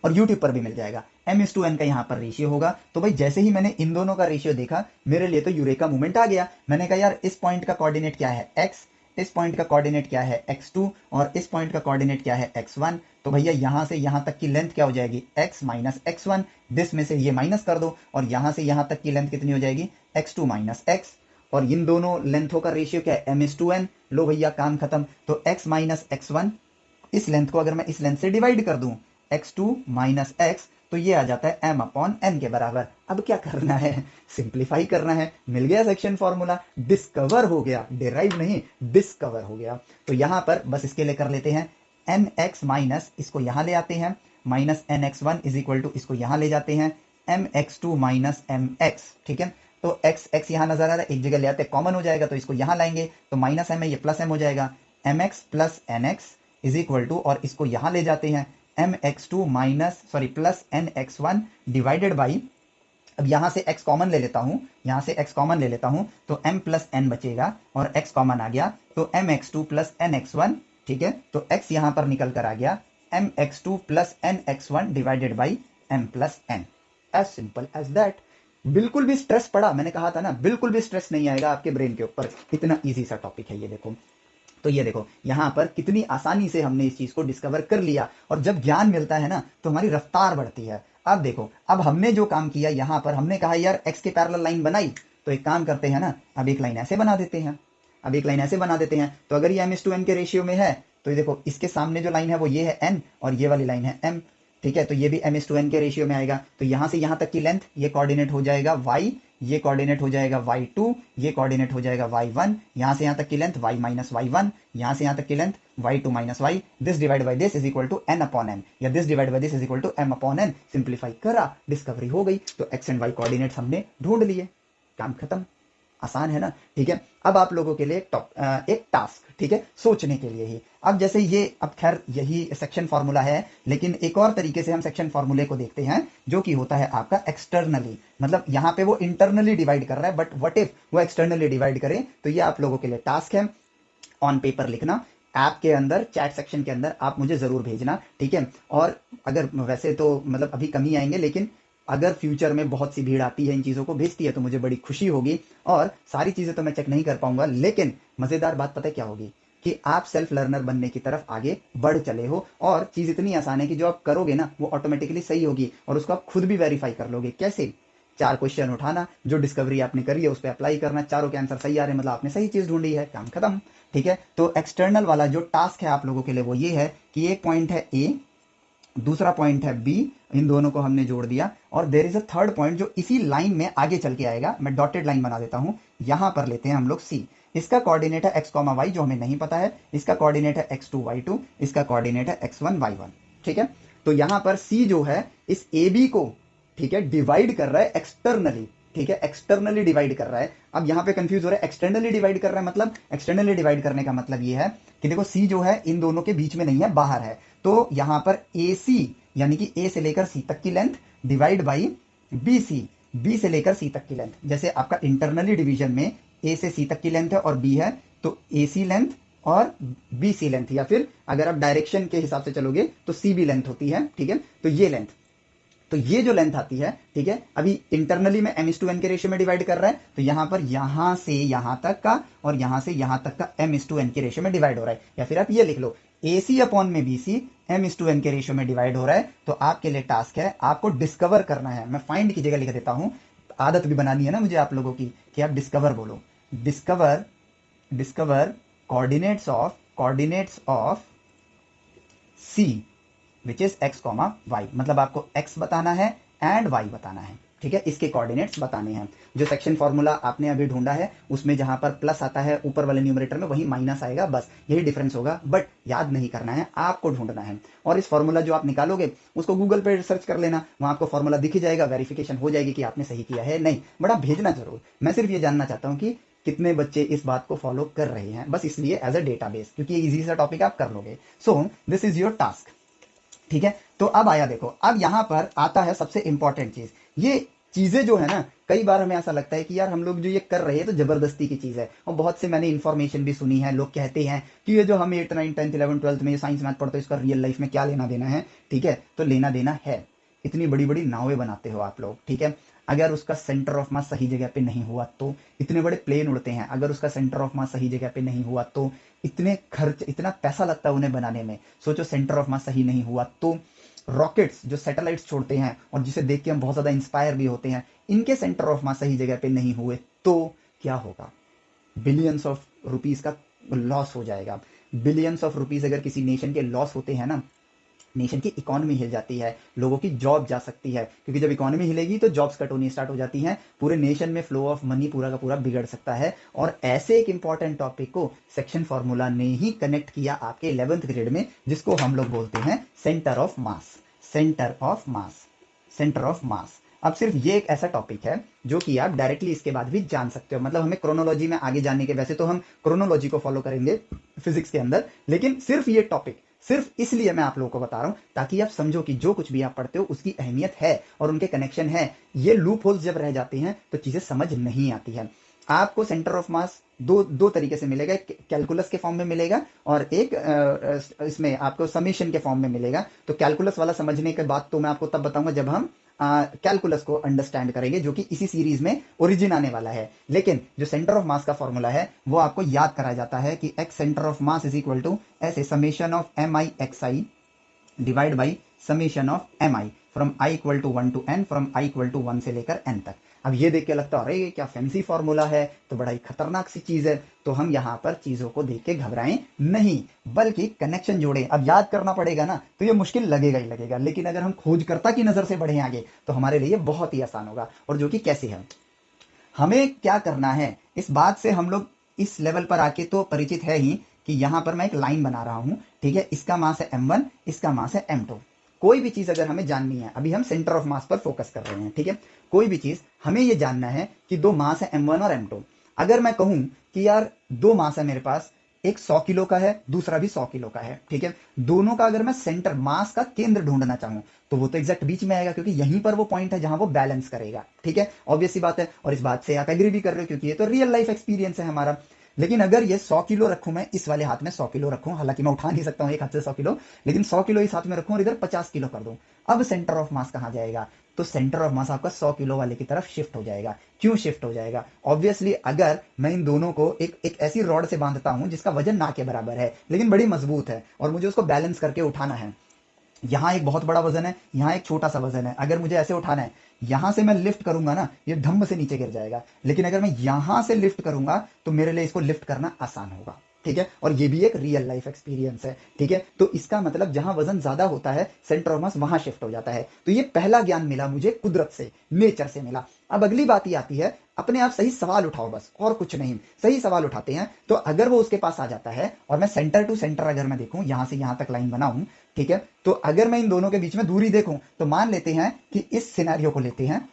और यूट्यूब पर भी मिल जाएगा। m/n का यहां पर रेशियो होगा। तो भाई जैसे ही मैंने इन दोनों का रेशियो देखा मेरे लिए तो यूरेका मूवमेंट आ गया। मैंने कहा यार इस पॉइंट का कोऑर्डिनेट क्या है x, इस पॉइंट का कोऑर्डिनेट क्या है x2 और इस पॉइंट का कोऑर्डिनेट क्या है x1। तो भैया यहां से यहां तक की लेंथ क्या हो जाएगी x माइनस x1, दिस में से ये माइनस कर दो और यहां से यहां तक की लेंथ कितनी हो जाएगी x2 माइनस x, और इन दोनों लेंथों का रेशियो क्या है m/n। लो भैया काम खत्म। तो x माइनस x1, इस लेंथ को अगर मैं इस लेंथ से डिवाइड कर दूं x2 माइनस x, तो ये आ जाता है m/n के बराबर। अब क्या करना है, सिंप्लीफाई करना है। मिल गया सेक्शन फॉर्मूला, डिस्कवर हो गया, डिराइव नहीं डिस्कवर हो गया। तो यहां पर बस इसके लिए कर लेते हैं nx माइनस, इसको यहां ले आते हैं, minus nx1 is equal to, इसको यहां ले जाते हैं mx2 माइनस mx, ठीक है। तो x x यहां नजर आ रहा है, एक जगह ले आते कॉमन हो जाएगा, तो इसको यहां लाएंगे तो माइनस m है, ये प्लस m हो जाएगा, mx plus nx is equal to, और इसको यहां ले जाते हैं mx2 minus sorry plus nx1 divided by, अब यहां से x कॉमन ले लेता हूं, यहां से x कॉमन ले लेता हूं तो m प्लस n बचेगा और x कॉमन आ गया तो mx2 प्लस nx1, ठीक है। तो x यहां पर निकल कर आ गया mx2 plus nx1 divided by m plus n। As simple as that. बिल्कुल भी स्ट्रेस पड़ा, मैंने कहा था ना बिल्कुल भी स्ट्रेस नहीं आएगा आपके ब्रेन के ऊपर, इतना इजी सा टॉपिक है ये। देखो तो ये देखो यहां पर कितनी आसानी से हमने इस चीज को डिस्कवर कर लिया, और जब ज्ञान मिलता है ना तो हमारी रफ्तार बढ़ती है। अब देखो अब हमने जो काम किया यहां पर, हमने कहा यार एक्स के पैरेलल लाइन बनाई, तो एक काम करते हैं ना, अब एक लाइन ऐसे बना देते हैं, अब एक लाइन ऐसे बना देते हैं। तो अगर ये m/n के रेशियो में है तो ये देखो इसके सामने जो लाइन है वो ये है n और ये वाली लाइन है m, ठीक है। तो ये भी m/n के रेशियो में आएगा। तो यहां से यहां तक की लेंथ, ये कोऑर्डिनेट हो जाएगा y, ये कोऑर्डिनेट हो जाएगा y2, ये कोऑर्डिनेट हो जाएगा y1, यहां से यहां तक की लेंथ y माइनस y1, यहां से यहां तक की length y2 minus y, this divide by this is equal to n/n, या this divide by this is equal to m/n। Simplify करा, डिस्कवरी हो गई। तो x एंड y कोऑर्डिनेट्स हमने ढूंढ लिए, काम खत्म। आसान है ना, ठीक है। अब आप लोगों के लिए एक टास्क, ठीक है, सोचने के लिए ही। अब जैसे ये, अब खैर यही सेक्शन फॉर्मूला है, लेकिन एक और तरीके से हम सेक्शन फॉर्मूले को देखते हैं जो कि होता है आपका एक्सटर्नली, मतलब यहां पे वो इंटरनली डिवाइड कर रहा है, बट व्हाट इफ वो एक्सटर्नली डिवाइड करे। तो ये आप लोगों के लिए टास्क है, ऑन पेपर लिखना, ऐप के अंदर चैट सेक्शन के अंदर आप मुझे जरूर भेजना, ठीक है। और अगर वैसे तो मतलब अभी कम ही आएंगे, लेकिन अगर फ्यूचर में बहुत सी भीड़ आती है, इन चीज़ों को भेजती है, तो मुझे बड़ी खुशी होगी। और सारी चीज़ें तो मैं चेक नहीं कर पाऊंगा, लेकिन मज़ेदार बात पता है क्या होगी कि आप सेल्फ लर्नर बनने की तरफ आगे बढ़ चले हो, और चीज़ इतनी आसान है कि जो आप करोगे ना वो ऑटोमेटिकली सही होगी, और उसको आप खुद भी वेरीफाई कर लोगे। कैसे? 4 क्वेश्चन उठाना, जो डिस्कवरी आपने करी है उस पर अप्लाई करना, चारों के आंसर सही आ रहे हैं मतलब आपने सही चीज़ ढूंढी है, काम खत्म, ठीक है। तो एक्सटर्नल वाला जो टास्क है आप लोगों के लिए वो ये है कि एक पॉइंट है ए, दूसरा पॉइंट है बी, इन दोनों को हमने जोड़ दिया, और there is a third point जो इसी लाइन में आगे चल के आएगा। मैं डॉटेड लाइन बना देता हूं, यहां पर लेते हैं हम लोग सी, इसका कोऑर्डिनेट है x, y जो हमें नहीं पता है, इसका कोऑर्डिनेट है x2, y2, इसका कोऑर्डिनेट है x1, y1, ठीक है। तो यहां पर सी जो है इस ए बी को, ठीक है, डिवाइड कर रहा है एक्सटर्नली, ठीक है, एक्सटर्नली डिवाइड कर रहा है। अब यहां पे कंफ्यूज हो रहा है, एक्सटर्नली डिवाइड कर रहा है मतलब, एक्सटर्नली डिवाइड करने का मतलब ये है कि देखो सी जो है इन दोनों के बीच में नहीं है, बाहर है। तो यहां पर ए सी यानी कि ए से लेकर सी तक की length divide by B C, B से लेकर सी तक की लेंथ। जैसे आपका इंटरनली डिवीजन में ए से सी तक की लेंथ है और बी है, तो ए सी लेंथ और बी सी लेंथ, या फिर अगर आप डायरेक्शन के हिसाब से चलोगे तो सी बी लेंथ होती है, ठीक है। तो ये लेंथ, तो ये जो लेंथ आती है, ठीक है, अभी इंटरनली में m/n के रेशियो में डिवाइड कर रहा है, तो यहां पर यहां से यहां तक का और यहां से यहां तक का m/n के रेशियो में डिवाइड हो रहा है। या फिर आप ये लिख लो AC अपॉन में BC m/n के रेशियो में डिवाइड हो रहा है। तो आपके लिए टास्क है, आपको डिस्कवर करना है। मैं फाइंड की जगह लिख देता हूं, आदत भी बनानी है ना मुझे आप लोगों की कि आप डिस्कवर बोलो। Discover coordinates of C which is x, y। मतलब आपको x बताना है एंड y बताना है, ठीक है, इसके कोऑर्डिनेट्स बताने हैं। जो सेक्शन फॉर्मूला आपने अभी ढूंढा है उसमें जहां पर प्लस आता है ऊपर वाले न्यूमरेटर में, वही माइनस आएगा, बस यही डिफरेंस होगा। बट याद नहीं करना है, आपको ढूंढना है। और इस फॉर्मूला जो आप निकालोगे उसको गूगल पे सर्च कर लेना, वहां आपको फॉर्मूला दिख जाएगा, वेरिफिकेशन हो जाएगी कि आपने सही किया है नहीं। बट आप भेजना जरूर। मैं सिर्फ ये जानना चाहता हूँ कि कितने बच्चे इस बात को फॉलो कर रहे हैं, बस इसलिए एज अ डेटाबेस, क्योंकि ये इजी सा टॉपिक आप कर लोगे। So this is your task, ठीक है। तो अब आया देखो, अब यहां पर आता है सबसे इंपॉर्टेंट चीज। ये चीजें जो है ना, कई बार हमें ऐसा लगता है कि यार हम लोग जो ये कर रहे हैं तो जबरदस्ती की चीज है। और बहुत से मैंने इन्फॉर्मेशन भी सुनी है, लोग कहते हैं कि ये जो हम 8, 9, 10, 11, 12 में ये साइंस मैथ पढ़ते हैं इसका रियल लाइफ में क्या लेना देना है, ठीक है। तो लेना देना है, इतनी बड़ी बड़ी नावें बनाते हो आप लोग, ठीक है। अगर उसका सेंटर ऑफ मास सही जगह पे नहीं हुआ तो, इतने बड़े प्लेन उड़ते हैं, अगर उसका सेंटर ऑफ मास सही जगह पे नहीं हुआ तो, इतने खर्च, इतना पैसा लगता है उन्हें बनाने में, सोचो सेंटर ऑफ मास सही नहीं हुआ तो। रॉकेट्स जो सैटेलाइट्स छोड़ते हैं और जिसे देख के हम बहुत ज्यादा इंस्पायर भी होते हैं, इनके सेंटर ऑफ मास सही जगह पे नहीं हुए तो क्या होगा? बिलियंस ऑफ रुपीज का लॉस हो जाएगा। बिलियंस ऑफ रुपीज अगर किसी नेशन के लॉस होते हैं ना, नेशन की इकोनॉमी हिल जाती है, लोगों की जॉब जा सकती है, क्योंकि जब इकोनॉमी हिलेगी तो जॉब्स कट होनी स्टार्ट हो जाती हैं, पूरे नेशन में फ्लो ऑफ मनी पूरा का पूरा बिगड़ सकता है। और ऐसे एक इंपॉर्टेंट टॉपिक को सेक्शन फॉर्मूला ने ही कनेक्ट किया आपके 11th ग्रेड में, जिसको हम लोग बोलते हैं centre of mass. Centre of mass, centre of मास। अब सिर्फ ये एक ऐसा टॉपिक है जो कि आप डायरेक्टली इसके बाद भी जान सकते हो। मतलब हमें क्रोनोलॉजी में आगे जानने के, वैसे तो हम क्रोनोलॉजी को फॉलो करेंगे फिजिक्स के अंदर, लेकिन सिर्फ ये टॉपिक सिर्फ इसलिए मैं आप लोगों को बता रहा हूं ताकि आप समझो कि जो कुछ भी आप पढ़ते हो उसकी अहमियत है और उनके कनेक्शन है। ये लूप होल्स जब रह जाते हैं तो चीजें समझ नहीं आती है। आपको सेंटर ऑफ मास दो तरीके से मिलेगा, कैलकुलस के फॉर्म में मिलेगा और एक इसमें आपको समेशन के फॉर्म में मिलेगा। तो कैलकुलस वाला समझने के बाद तो मैं आपको तब बताऊंगा जब हम कैलकुलस को अंडरस्टैंड करेंगे, जो कि इसी सीरीज में ओरिजिन आने वाला है। लेकिन जो सेंटर ऑफ मास का फॉर्मूला है वो आपको याद कराया जाता है कि x centre of mass is equal to ऐसे summation of MI/XI divide by summation of MI from I equal to 1 to n, from I equal to 1 से लेकर n तक। अब ये देख के लगता है अरे ये क्या फैंसी फॉर्मूला है, तो बड़ा ही खतरनाक सी चीज है। तो हम यहाँ पर चीजों को देख के घबराएं नहीं, बल्कि कनेक्शन जोड़े। अब याद करना पड़ेगा ना, तो ये मुश्किल लगेगा ही लगेगा, लेकिन अगर हम खोजकर्ता की नजर से बढ़े आगे तो हमारे लिए बहुत ही आसान होगा। और जो कि कैसे है, हमें क्या करना है, इस बात से हम लोग इस लेवल पर आके तो परिचित है ही कि यहां पर मैं एक लाइन बना रहा हूं, ठीक है। इसका मास है m1, इसका मास है m2। कोई भी चीज अगर हमें जाननी है, अभी हम सेंटर ऑफ मास पर फोकस कर रहे हैं, ठीक है। कोई भी चीज हमें यह जानना है कि दो मास है m1 और m2। अगर मैं कहूं कि यार दो मास है मेरे पास, एक 100 किलो का है, दूसरा भी 100 किलो का है, ठीक है। दोनों का अगर मैं सेंटर मास का केंद्र ढूंढना चाहूं तो वो तो एग्जैक्ट बीच में आएगा, क्योंकि यहीं पर वो पॉइंट है जहां वो बैलेंस करेगा, ठीक है। ऑब्वियस सी बात है, और इस बात से आप एग्री भी कर रहे हो क्योंकि ये तो रियल लाइफ एक्सपीरियंस है हमारा। लेकिन अगर ये 100 किलो रखूं, मैं इस वाले हाथ में 100 किलो रखूं, हालांकि मैं उठा नहीं सकता हूं एक हाथ से 100 किलो, लेकिन 100 किलो इस हाथ में रखूं और इधर 50 किलो कर दूं, अब सेंटर ऑफ मास कहां जाएगा? तो सेंटर ऑफ मास आपका 100 किलो वाले की तरफ शिफ्ट हो जाएगा। क्यों शिफ्ट हो जाएगा? ऑब्वियसली अगर मैं इन दोनों को एक ऐसी रॉड से बांधता हूं जिसका वजन ना के बराबर है लेकिन बड़ी मजबूत है, और मुझे उसको बैलेंस करके उठाना है, यहां एक बहुत बड़ा वजन है, यहां एक छोटा सा वजन है, अगर मुझे ऐसे उठाना है, यहां से मैं लिफ्ट करूंगा ना, ये धम्म से नीचे गिर जाएगा। लेकिन अगर मैं यहां से लिफ्ट करूंगा तो मेरे लिए इसको लिफ्ट करना आसान होगा, ठीक है। और ये भी एक रियल लाइफ एक्सपीरियंस है, ठीक है। तो इसका मतलब जहां वजन ज्यादा होता है सेंटर ऑफ मास वहां शिफ्ट हो जाता है। तो ये पहला ज्ञान मिला मुझे, कुदरत से, नेचर से मिला। अब अगली बात ये आती है, अपने आप सही सवाल उठाओ, बस और कुछ नहीं। सही सवाल उठाते हैं तो अगर वो उसके पास आ जाता है और मैं सेंटर टू सेंटर अगर मैं देखूं, यहां से यहां तक लाइन बनाऊं, ठीक है, तो अगर मैं इन दोनों के बीच में दूरी देखूं तो मान लेते हैं कि इस सिनेरियो को लेते हैं,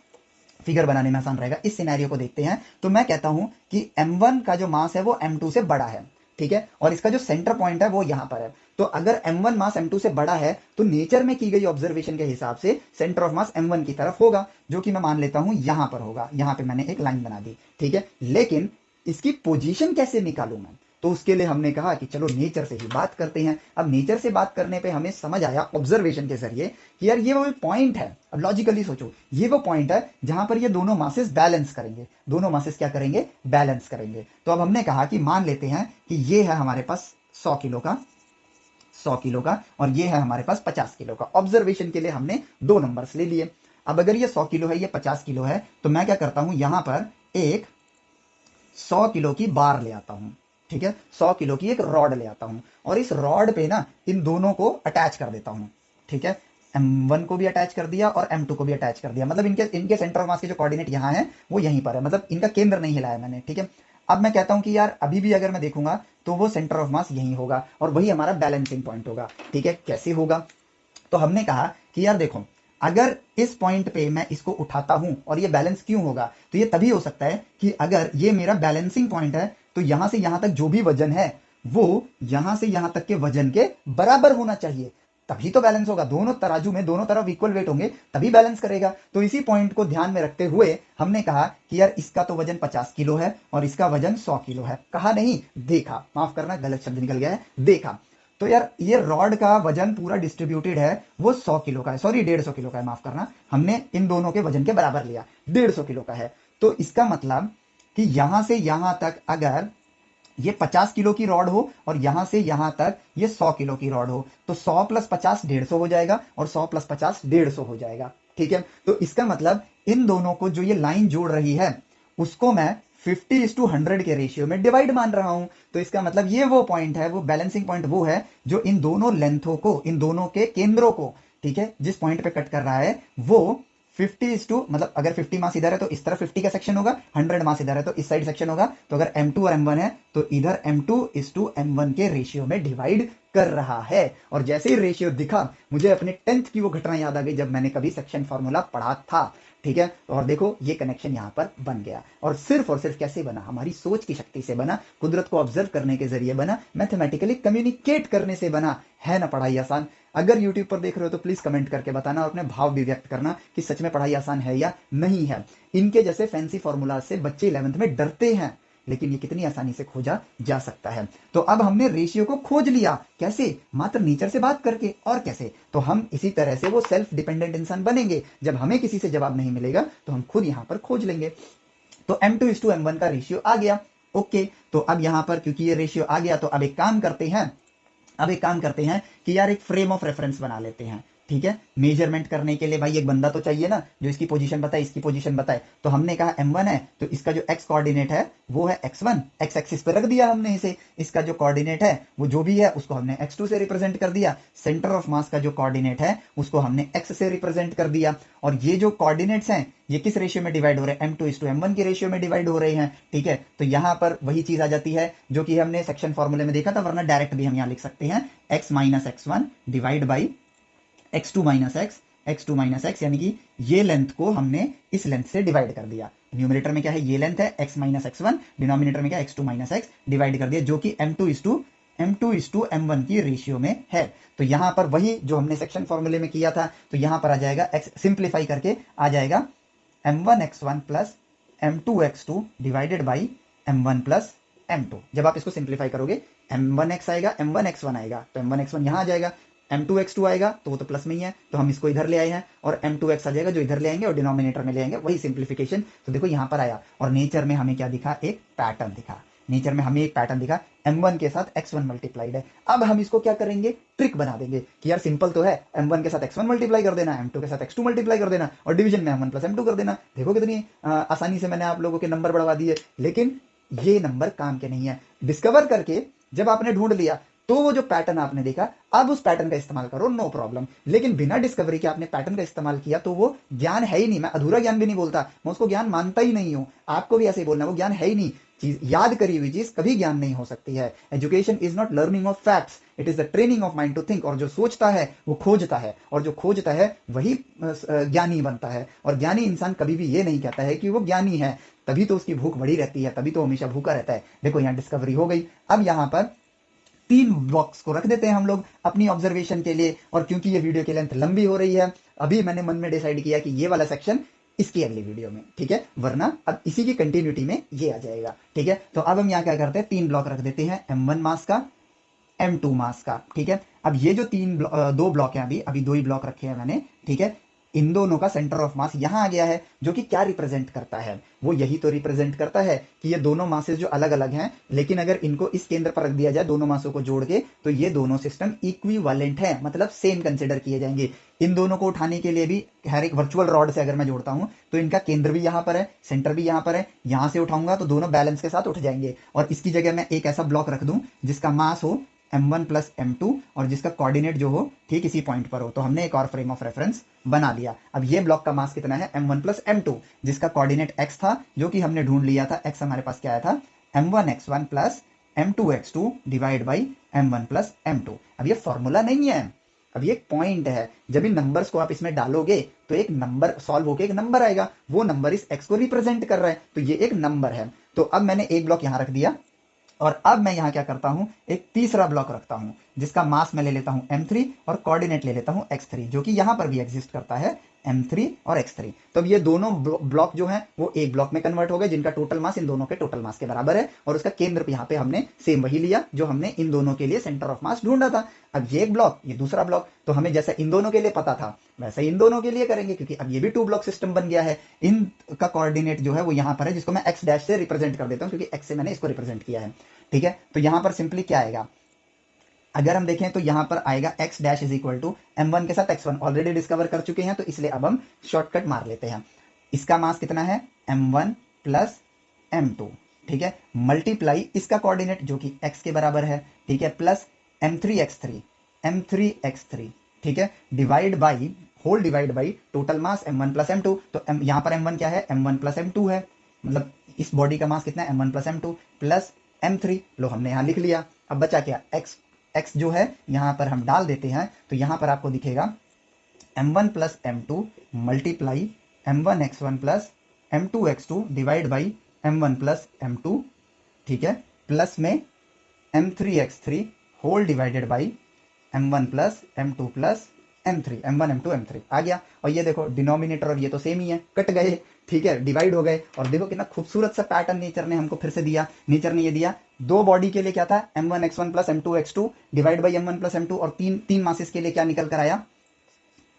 फिगर बनाने में आसान रहेगा। इस सिनेरियो को देखते हैं तो मैं कहता हूं कि m1 का जो मास है वो m2 से बड़ा है, ठीक है, और इसका जो सेंटर पॉइंट है वो यहां पर है। तो अगर m1 मास m2 से बड़ा है तो नेचर में की गई ऑब्जर्वेशन के हिसाब से सेंटर ऑफ मास m1 की तरफ होगा, जो कि मैं मान लेता हूं यहां पर होगा। यहां पे मैंने एक लाइन बना दी, ठीक है। लेकिन इसकी पोजीशन कैसे निकालूं मैं? तो उसके लिए हमने कहा कि चलो नेचर से ही बात करते हैं। अब नेचर से बात करने पे हमें समझ आया ऑब्जर्वेशन के जरिए कि यार ये वो पॉइंट है। अब लॉजिकली सोचो, ये वो पॉइंट है जहां पर ये दोनों मासेस बैलेंस करेंगे, दोनों मासेस क्या करेंगे, बैलेंस करेंगे। तो अब हमने कहा कि मान लेते हैं कि ये है हमारे पास 100 किलो का, 100 किलो का, और ये है हमारे पास 50 किलो का। ऑब्जर्वेशन के लिए हमने दो नंबर्स ले लिए। अब अगर ये 100 किलो है, ये 50 किलो है, तो मैं क्या करता हूं, यहां पर एक 100 किलो की बार ले आता हूं। ठीक है, 100 किलो की एक रॉड ले आता हूं और इस रॉड पे ना इन दोनों को अटैच कर देता हूं। ठीक है, M1 को भी अटैच कर दिया और M2 को भी अटैच कर दिया। मतलब इनके इनके सेंटर ऑफ मास के जो कोऑर्डिनेट यहाँ है वो यहीं पर है, मतलब इनका केंद्र नहीं हिलाया मैंने। ठीक है, अब मैं कहता हूं कि यार अभी भी अगर मैं देखूंगा तो वो सेंटर ऑफ मास यहीं होगा और वही हमारा बैलेंसिंग पॉइंट होगा। ठीक है, कैसे होगा, तो हमने कहा कि यार देखो, अगर इस पॉइंट पे मैं इसको उठाता हूं, और ये बैलेंस क्यों होगा, तो ये तभी हो सकता है कि अगर ये मेरा बैलेंसिंग पॉइंट है तो यहां से यहां तक जो भी वजन है वो यहां से यहां तक के वजन के बराबर होना चाहिए, तभी तो बैलेंस होगा। दोनों तराजू में दोनों तरफ इक्वल वेट होंगे तभी बैलेंस करेगा। तो इसी पॉइंट को ध्यान में रखते हुए हमने कहा कि यार इसका तो वजन 50 किलो है और इसका वजन 100 किलो है। कहा नहीं, देखा, माफ करना गलत शब्द निकल गया है, देखा। तो यार ये रॉड का वजन पूरा डिस्ट्रीब्यूटेड है, वो 100 किलो का है, सॉरी 150 किलो का है, माफ करना, हमने इन दोनों के वजन के बराबर लिया, 150 किलो का है। तो इसका मतलब कि यहां से यहां तक अगर ये 50 किलो की रॉड हो और यहां से यहां तक ये 100 किलो की रॉड हो, तो 100 प्लस 50 150 हो जाएगा और 100 प्लस 50 150 हो जाएगा। ठीक है, तो इसका मतलब इन दोनों को जो ये लाइन जोड़ रही है उसको मैं 50:100 के रेशियो में डिवाइड मान रहा हूं। तो इसका मतलब ये वो पॉइंट है, वो बैलेंसिंग पॉइंट वो है जो इन दोनों लेंथों को, इन दोनों के केंद्रों को, ठीक है, जिस पॉइंट पे कट कर रहा है वो 50:, मतलब अगर 50 मास इधर है तो इस तरफ 50 का सेक्शन होगा, 100 मास इधर है तो इस साइड सेक्शन होगा। तो अगर M2 और M1 है तो इधर M2:M1 के रेशियो में डिवाइड कर रहा है। और जैसे ही रेशियो दिखा, मुझे अपने 10th की वो घटना याद आ गई जब मैंने कभी सेक्शन फॉर्मूला पढ़ा था। ठीक है, और देखो ये कनेक्शन यहां पर बन गया, और सिर्फ कैसे बना, हमारी सोच की शक्ति से बना, कुदरत को ऑब्जर्व करने के जरिए बना, मैथमेटिकली कम्युनिकेट करने से बना। है ना पढ़ाई आसान? अगर यूट्यूब पर देख रहे हो तो प्लीज कमेंट करके बताना और अपने भाव भी व्यक्त करना कि सच में पढ़ाई आसान है या नहीं है। इनके जैसे फैंसी फॉर्मूला से बच्चे 11th में डरते हैं, लेकिन ये कितनी आसानी से खोजा जा सकता है। तो अब हमने रेशियो को खोज लिया, कैसे? मात्र नेचर से बात करके। और कैसे? तो हम इसी तरह से वो सेल्फ डिपेंडेंट इंसान बनेंगे। जब हमें किसी से जवाब नहीं मिलेगा तो हम खुद यहां पर खोज लेंगे। तो M2:M1 का रेशियो आ गया। ओके, तो अब यहां पर क्योंकि ये रेशियो आ गया तो अब एक काम करते हैं, कि यार एक फ्रेम ऑफ रेफरेंस बना लेते हैं। ठीक है, मेजरमेंट करने के लिए भाई एक बंदा तो चाहिए ना जो इसकी पोजीशन बताए, इसकी पोजीशन बताए। तो हमने कहा M1 है तो इसका जो x कोऑर्डिनेट है वो है x1, x एक्सिस पे रख दिया हमने इसे। इसका जो कोऑर्डिनेट है वो जो भी है उसको हमने x2 से रिप्रेजेंट कर दिया। सेंटर ऑफ मास का जो कोऑर्डिनेट है उसको हमने x से रिप्रेजेंट कर दिया। और ये जो कोऑर्डिनेट्स हैं ये किस रेशियो में डिवाइड हो रहे हैं? M2:M1 के रेशियो में डिवाइड हो रहे हैं। ठीक है, तो यहां पर वही चीज आ जाती है जो कि हमने सेक्शन फॉर्मूले में देखा था, वरना डायरेक्ट भी हम यहां लिख सकते हैं x minus x1 divide by x2 minus x, यानी कि ये लेंथ को हमने इस लेंथ से डिवाइड कर दिया। न्यूमरेटर में क्या है? ये लेंथ है x माइनस x1, डिनोमिनेटर में क्या है? x2 माइनस x डिवाइड कर दिया, जो कि M2:M1 की रेशियो में है। तो यहां पर वही जो हमने सेक्शन फॉर्मूले में किया था, तो यहां पर आ जाएगा x, सिंप्लीफाई करके आ जाएगा M1x1 plus M2x2 divided by M1 plus M2। जब आप इसको सिंप्लीफाई करोगे M1x आएगा, M1x1 आएगा, तो M1x1 यहां आ जाएगा, M2x2 आएगा तो वो तो प्लस में ही है, तो हम इसको इधर ले आए हैं, और M2x आ जाएगा जो इधर ले आएंगे और डिनोमिनेटर में ले आएंगे, वही सिंप्लीफिकेशन। तो देखो यहां पर आया, और नेचर में हमें क्या दिखा? एक पैटर्न दिखा। नेचर में हमें एक पैटर्न दिखा, M1 के साथ x1 मल्टीप्लाइड है। अब हम इसको क्या करेंगे? ट्रिक बना देंगे कि यार सिंपल तो है, M1 के साथ x1 मल्टीप्लाई कर देना, M2 के साथ x2 मल्टीप्लाई कर देना, और डिवीजन में M1 प्लस M2 कर देना। देखो कितनी आसानी से मैंने आप लोगों के नंबर बढ़वा दिए। लेकिन ये नंबर काम के नहीं है। डिस्कवर करके जब आपने ढूंढ लिया तो वो जो पैटर्न आपने देखा, अब उस पैटर्न का इस्तेमाल करो, नो प्रॉब्लम। लेकिन बिना डिस्कवरी के आपने पैटर्न का इस्तेमाल किया तो वो ज्ञान है ही नहीं। मैं अधूरा ज्ञान भी नहीं बोलता, मैं उसको ज्ञान मानता ही नहीं हूं। आपको भी ऐसे ही बोलना, वो ज्ञान है ही नहीं। चीज याद करी हुई चीज कभी ज्ञान नहीं हो सकती है। Education is not learning of facts, it is the training of mind to think. और जो सोचता है वो खोजता है, और जो खोजता है वही ज्ञानी बनता है। और ज्ञानी इंसान कभी भी ये नहीं कहता है कि वो ज्ञानी है, तभी तो उसकी भूख बढ़ी रहती है, तभी तो हमेशा भूखा रहता है। देखो यहाँ डिस्कवरी हो गई। अब यहाँ पर 3 ब्लॉक्स को रख देते हैं हम लोग अपनी ऑब्जर्वेशन के लिए। और क्योंकि ये वीडियो की लेंथ लंबी हो रही है, अभी मैंने मन में डिसाइड किया कि ये वाला सेक्शन इसकी अगली वीडियो में, ठीक है, वरना अब इसी की कंटिन्यूटी में ये आ जाएगा, ठीक है। तो अब हम यहाँ क्या करते हैं, 3 ब्लॉक रख देते हैं, M1 मास का, M2 मास का, ठीक है। अब ये जो दो ब्लॉक हैं, अभी अभी 2 ही ब्लॉक रखे हैं मैंने, ठीक है। इन दोनों का सेंटर ऑफ मास यहां आ गया है, जो कि क्या रिप्रेजेंट करता है, वो यही तो रिप्रेजेंट करता है कि ये दोनों मासेस जो अलग अलग हैं, लेकिन अगर इनको इस केंद्र पर रख दिया जाए दोनों मासों को जोड़ के, तो ये दोनों सिस्टम इक्विवेलेंट है, मतलब सेम कंसिडर किए जाएंगे। इन दोनों को उठाने के लिए भी हर एक वर्चुअल रॉड से अगर मैं जोड़ता हूं, तो इनका केंद्र भी यहां पर है, सेंटर भी यहां पर है, यहां से उठाऊंगा तो दोनों बैलेंस के साथ उठ जाएंगे। और इसकी जगह मैं एक ऐसा ब्लॉक रख दूं जिसका मास हो M1 प्लस M2 और जिसका कोऑर्डिनेट जो हो ठीक इसी पॉइंट पर हो, तो हमने एक और फ्रेम ऑफ रेफरेंस बना लिया। अब ये ब्लॉक का मास कितना है, M1 प्लस M2, जिसका कोऑर्डिनेट x था, जो कि हमने ढूंढ लिया था। x हमारे पास क्या आया था, M1x1 plus M2x2 divide by M1 plus M2। अब ये फॉर्मूला नहीं है, अब ये एक पॉइंट है। जब इन नंबर्स को आप इसमें डालोगे तो एक नंबर सॉल्व होकर एक नंबर आएगा, वो नंबर इस x को रिप्रेजेंट कर रहा है, तो ये एक नंबर है। तो अब मैंने एक ब्लॉक यहां रख दिया, और अब मैं यहां क्या करता हूं, एक तीसरा ब्लॉक रखता हूं, जिसका मास मैं ले लेता हूं M3 और कोऑर्डिनेट ले लेता हूं x3, जो कि यहां पर भी एग्जिस्ट करता है, M3 और x3। तो अब ये दोनों ब्लॉक जो हैं वो एक ब्लॉक में कन्वर्ट हो गए, जिनका टोटल मास इन दोनों के टोटल मास के बराबर है, और उसका केंद्र यहाँ पे हमने सेम वही लिया जो हमने इन दोनों के लिए सेंटर ऑफ मास ढूंढा था। अब ये एक ब्लॉक, ये दूसरा ब्लॉक, तो हमें जैसा इन दोनों के लिए पता था वैसे इन दोनों के लिए करेंगे, क्योंकि अब ये भी 2 ब्लॉक सिस्टम बन गया है। इन का कोऑर्डिनेट जो है वो यहां पर है, जिसको मैं x डैश से रिप्रेजेंट कर देता हूं, क्योंकि x से मैंने इसको रिप्रेजेंट किया है, ठीक है। तो यहां पर सिंपली क्या आएगा, अगर हम देखें तो यहां पर आएगा x dash is equal to M1 के साथ x1, ऑलरेडी डिस्कवर कर चुके हैं, तो इसलिए अब हम शॉर्टकट मार लेते हैं। इसका मास कितना है, M1 प्लस M2, ठीक है, मल्टीप्लाई इसका कोऑर्डिनेट जो कि x के बराबर है, ठीक है, प्लस M3x3, ठीक है, divide by whole divide by total mass M1 plus M2। तो यहां पर M1 क्या है, M1 प्लस M2 है, मतलब इस बॉडी का मास कितना है, M1 plus M2 plus M3। लो हमने यहां लिख लिया। अब बचा क्या, x जो है यहां पर हम डाल देते हैं, तो यहां पर आपको दिखेगा M1 plus M2 multiply M1x1 plus M2x2 divide by M1 plus M2, ठीक है, प्लस में M3x3 whole divided by M1 plus M2 plus M3, M1 M2 M3 आ गया। और ये देखो डिनोमिनेटर और ये तो सेम ही है, कट गए, ठीक है, डिवाइड हो गए। और देखो कितना खूबसूरत सा पैटर्न नेचर ने हमको फिर से दिया। नेचर ने ये दिया, 2 बॉडी के लिए क्या था, M1x1 plus M2x2 divide by M1 plus M2, और तीन मासेस के लिए क्या निकल कर आया,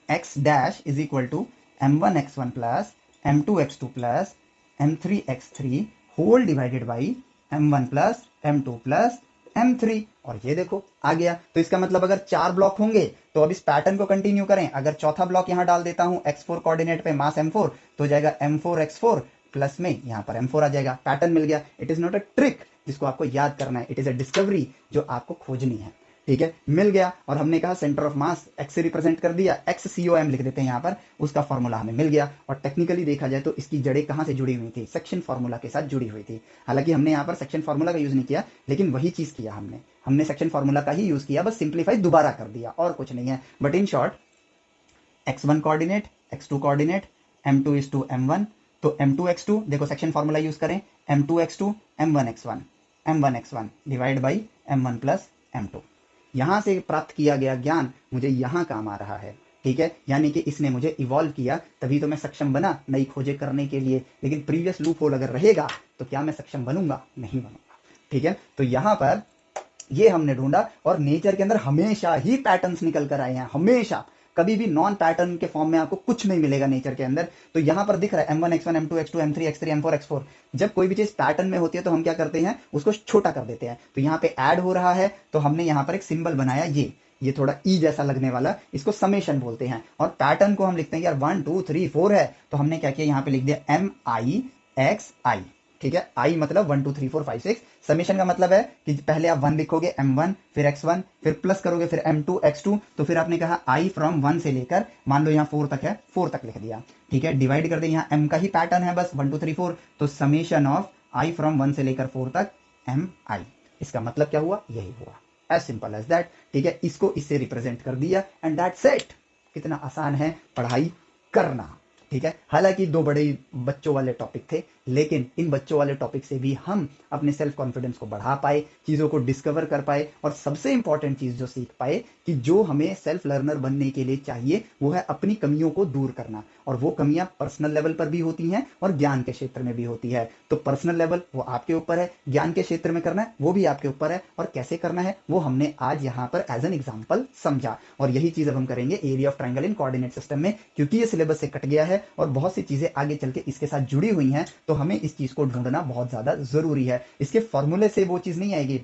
x dash is equal to M1x1 plus M2x2 plus M3x3 whole divided by M1 plus M2 plus M3। और ये देखो आ गया। तो इसका मतलब अगर 4 ब्लॉक होंगे तो अब इस पैटर्न को कंटिन्यू करें, अगर चौथा ब्लॉक यहां डाल देता हूं x4 कोऑर्डिनेट पे मास M4, तो हो जाएगा M4x4 प्लस में यहां पर M4 आ जाएगा। पैटर्न मिल गया। It is not a trick जिसको आपको याद करना है, इट इज अ डिस्कवरी जो आपको खोजनी है, ठीक है, मिल गया। और हमने कहा सेंटर ऑफ मास x से रिप्रेजेंट कर दिया, XCOM लिख देते हैं यहाँ पर, उसका फॉर्मूला हमें मिल गया। और टेक्निकली देखा जाए तो इसकी जड़ें कहाँ से जुड़ी हुई थी, सेक्शन फार्मूला के साथ जुड़ी हुई थी। हालांकि हमने यहाँ पर सेक्शन फार्मूला का यूज नहीं किया, लेकिन वही चीज किया हमने सेक्शन फार्मूला का ही यूज किया, बस सिंप्लीफाई दोबारा कर दिया, और कुछ नहीं है। But in short, x1 coordinate, x2 coordinate, M2 is to M1, तो M2x2 देखो सेक्शन फार्मूला यूज करें, M2x2 M1x1 divide by M1 plus M2। यहां से प्राप्त किया गया ज्ञान मुझे यहां काम आ रहा है, ठीक है, यानी कि इसने मुझे इवॉल्व किया, तभी तो मैं सक्षम बना नई खोजें करने के लिए। लेकिन प्रीवियस लूप होल अगर रहेगा तो क्या मैं सक्षम बनूंगा, नहीं बनूंगा, ठीक है। तो यहां पर ये हमने ढूंढा, और नेचर के अंदर हमेशा ही पैटर्न्स निकल कर आए हैं, हमेशा, कभी भी नॉन पैटर्न के फॉर्म में आपको कुछ नहीं मिलेगा नेचर के अंदर। तो यहां पर दिख रहा है M1x1 M2x2 M3x3 M4x4। जब कोई भी चीज पैटर्न में होती है तो हम क्या करते हैं, उसको छोटा कर देते हैं। तो यहाँ पे ऐड हो रहा है, तो हमने यहाँ पर एक सिंबल बनाया, ये थोड़ा ई जैसा लगने वाला, इसको समेशन बोलते हैं। और पैटर्न को हम लिखते हैं यार 1 2 3 4 है, तो हमने क्या किया, यहाँ पे लिख दिया MIXI, ठीक है, आई मतलब 1 2 3 4 5 6। समेशन का मतलब है कि पहले आप 1 लिखोगे M1, फिर X1, फिर प्लस करोगे, फिर M2 X2, तो फिर आपने कहा I फ्रॉम 1 से लेकर, मान लो यहाँ 4 तक है, 4 तक लिख दिया, ठीक है, डिवाइड कर दे, यहाँ M का ही पैटर्न है बस 1 2 3 4, तो समेशन ऑफ I फ्रॉम 1 से लेकर 4 तक MI। इसका मतलब क्या हुआ, यही हुआ, एज सिंपल एज दैट, ठीक है। इसको इससे रिप्रेजेंट कर दिया, एंड दैट्स इट। कितना आसान है पढ़ाई करना, ठीक है। हालांकि 2 बड़े बच्चों वाले टॉपिक थे, लेकिन इन बच्चों वाले टॉपिक से भी हम अपने सेल्फ कॉन्फिडेंस को बढ़ा पाए, चीज़ों को डिस्कवर कर पाए, और सबसे इंपॉर्टेंट चीज़ जो सीख पाए कि जो हमें सेल्फ लर्नर बनने के लिए चाहिए वो है अपनी कमियों को दूर करना। और वो कमियां पर्सनल लेवल पर भी होती हैं और ज्ञान के क्षेत्र में भी होती है। तो पर्सनल लेवल वो आपके ऊपर है, ज्ञान के क्षेत्र में करना है वो भी आपके ऊपर है, और कैसे करना है वो हमने आज यहाँ पर एज एन एग्जाम्पल समझा। और यही चीज अब हम करेंगे area of triangle in coordinate system में, क्योंकि ये सिलेबस से कट गया है और बहुत सी चीजें आगे चल के इसके साथ जुड़ी हुई हैं, तो हमें इस चीज को ढूंढना बहुत ज्यादा जरूरी है। इसके फॉर्मूले से वो चीज नहीं आएगी,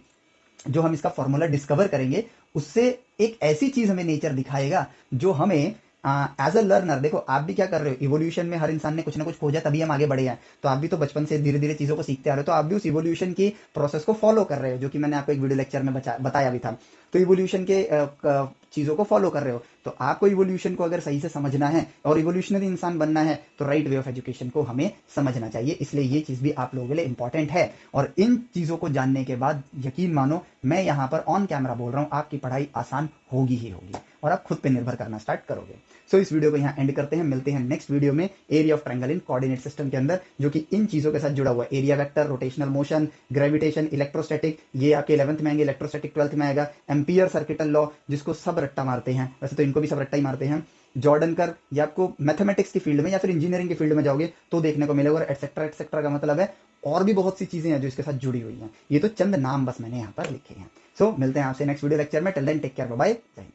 जो हम इसका फॉर्मूला डिस्कवर करेंगे उससे एक ऐसी चीज हमें नेचर दिखाएगा जो हमें एज अ लर्नर, देखो आप भी क्या कर रहे हो, इवोल्यूशन में हर इंसान ने कुछ ना कुछ खोजा तभी हम आगे बढ़े हैं। तो आप भी तो बचपन से धीरे धीरे चीजों को सीखते आ रहे हो, तो आप भी उस इवोल्यूशन की प्रोसेस को फॉलो कर रहे हो, जो कि मैंने आपको एक वीडियो लेक्चर में बताया भी था। तो इवोल्यूशन के चीजों को फॉलो कर रहे हो, तो आपको इवोल्यूशन को अगर सही से समझना है और इवोल्यूशनरी इंसान बनना है तो राइट वे ऑफ एजुकेशन को हमें समझना चाहिए। इसलिए ये चीज भी आप लोगों के लिए इंपॉर्टेंट है। और इन चीजों को जानने के बाद यकीन मानो, मैं यहाँ पर ऑन कैमरा बोल रहा हूँ, आपकी पढ़ाई आसान होगी ही होगी और आप खुद पे निर्भर करना स्टार्ट करोगे। सो इस वीडियो को यहाँ एंड करते हैं, मिलते हैं नेक्स्ट वीडियो में area of triangle in coordinate system के अंदर, जो कि इन चीजों के साथ जुड़ा हुआ है। Area vector, rotational motion, gravitation, electrostatic, ये आपके 11th में आएंगे, इलेक्ट्रोस्टैटिक 12th में आएगा, एम्पियर सर्किटल लॉ जिसको सब रट्टा मारते हैं, वैसे तो इनको भी सब रट्टा ही मारते हैं, जॉर्डन कर, या आपको मैथमेटिक्स की फील्ड में या फिर इंजीनियरिंग की फील्ड में जाओगे तो देखने को मिलेगा, और एटसेट्रा एटसेट्रा का मतलब है और भी बहुत सी चीजें हैं जो इसके साथ जुड़ी हुई हैं। ये तो चंद नाम बस मैंने यहाँ पर लिखे हैं। सो मिलते हैं आपसे नेक्स्ट वीडियो लेक्चर में। Till then take care, bye bye, जय हिंद।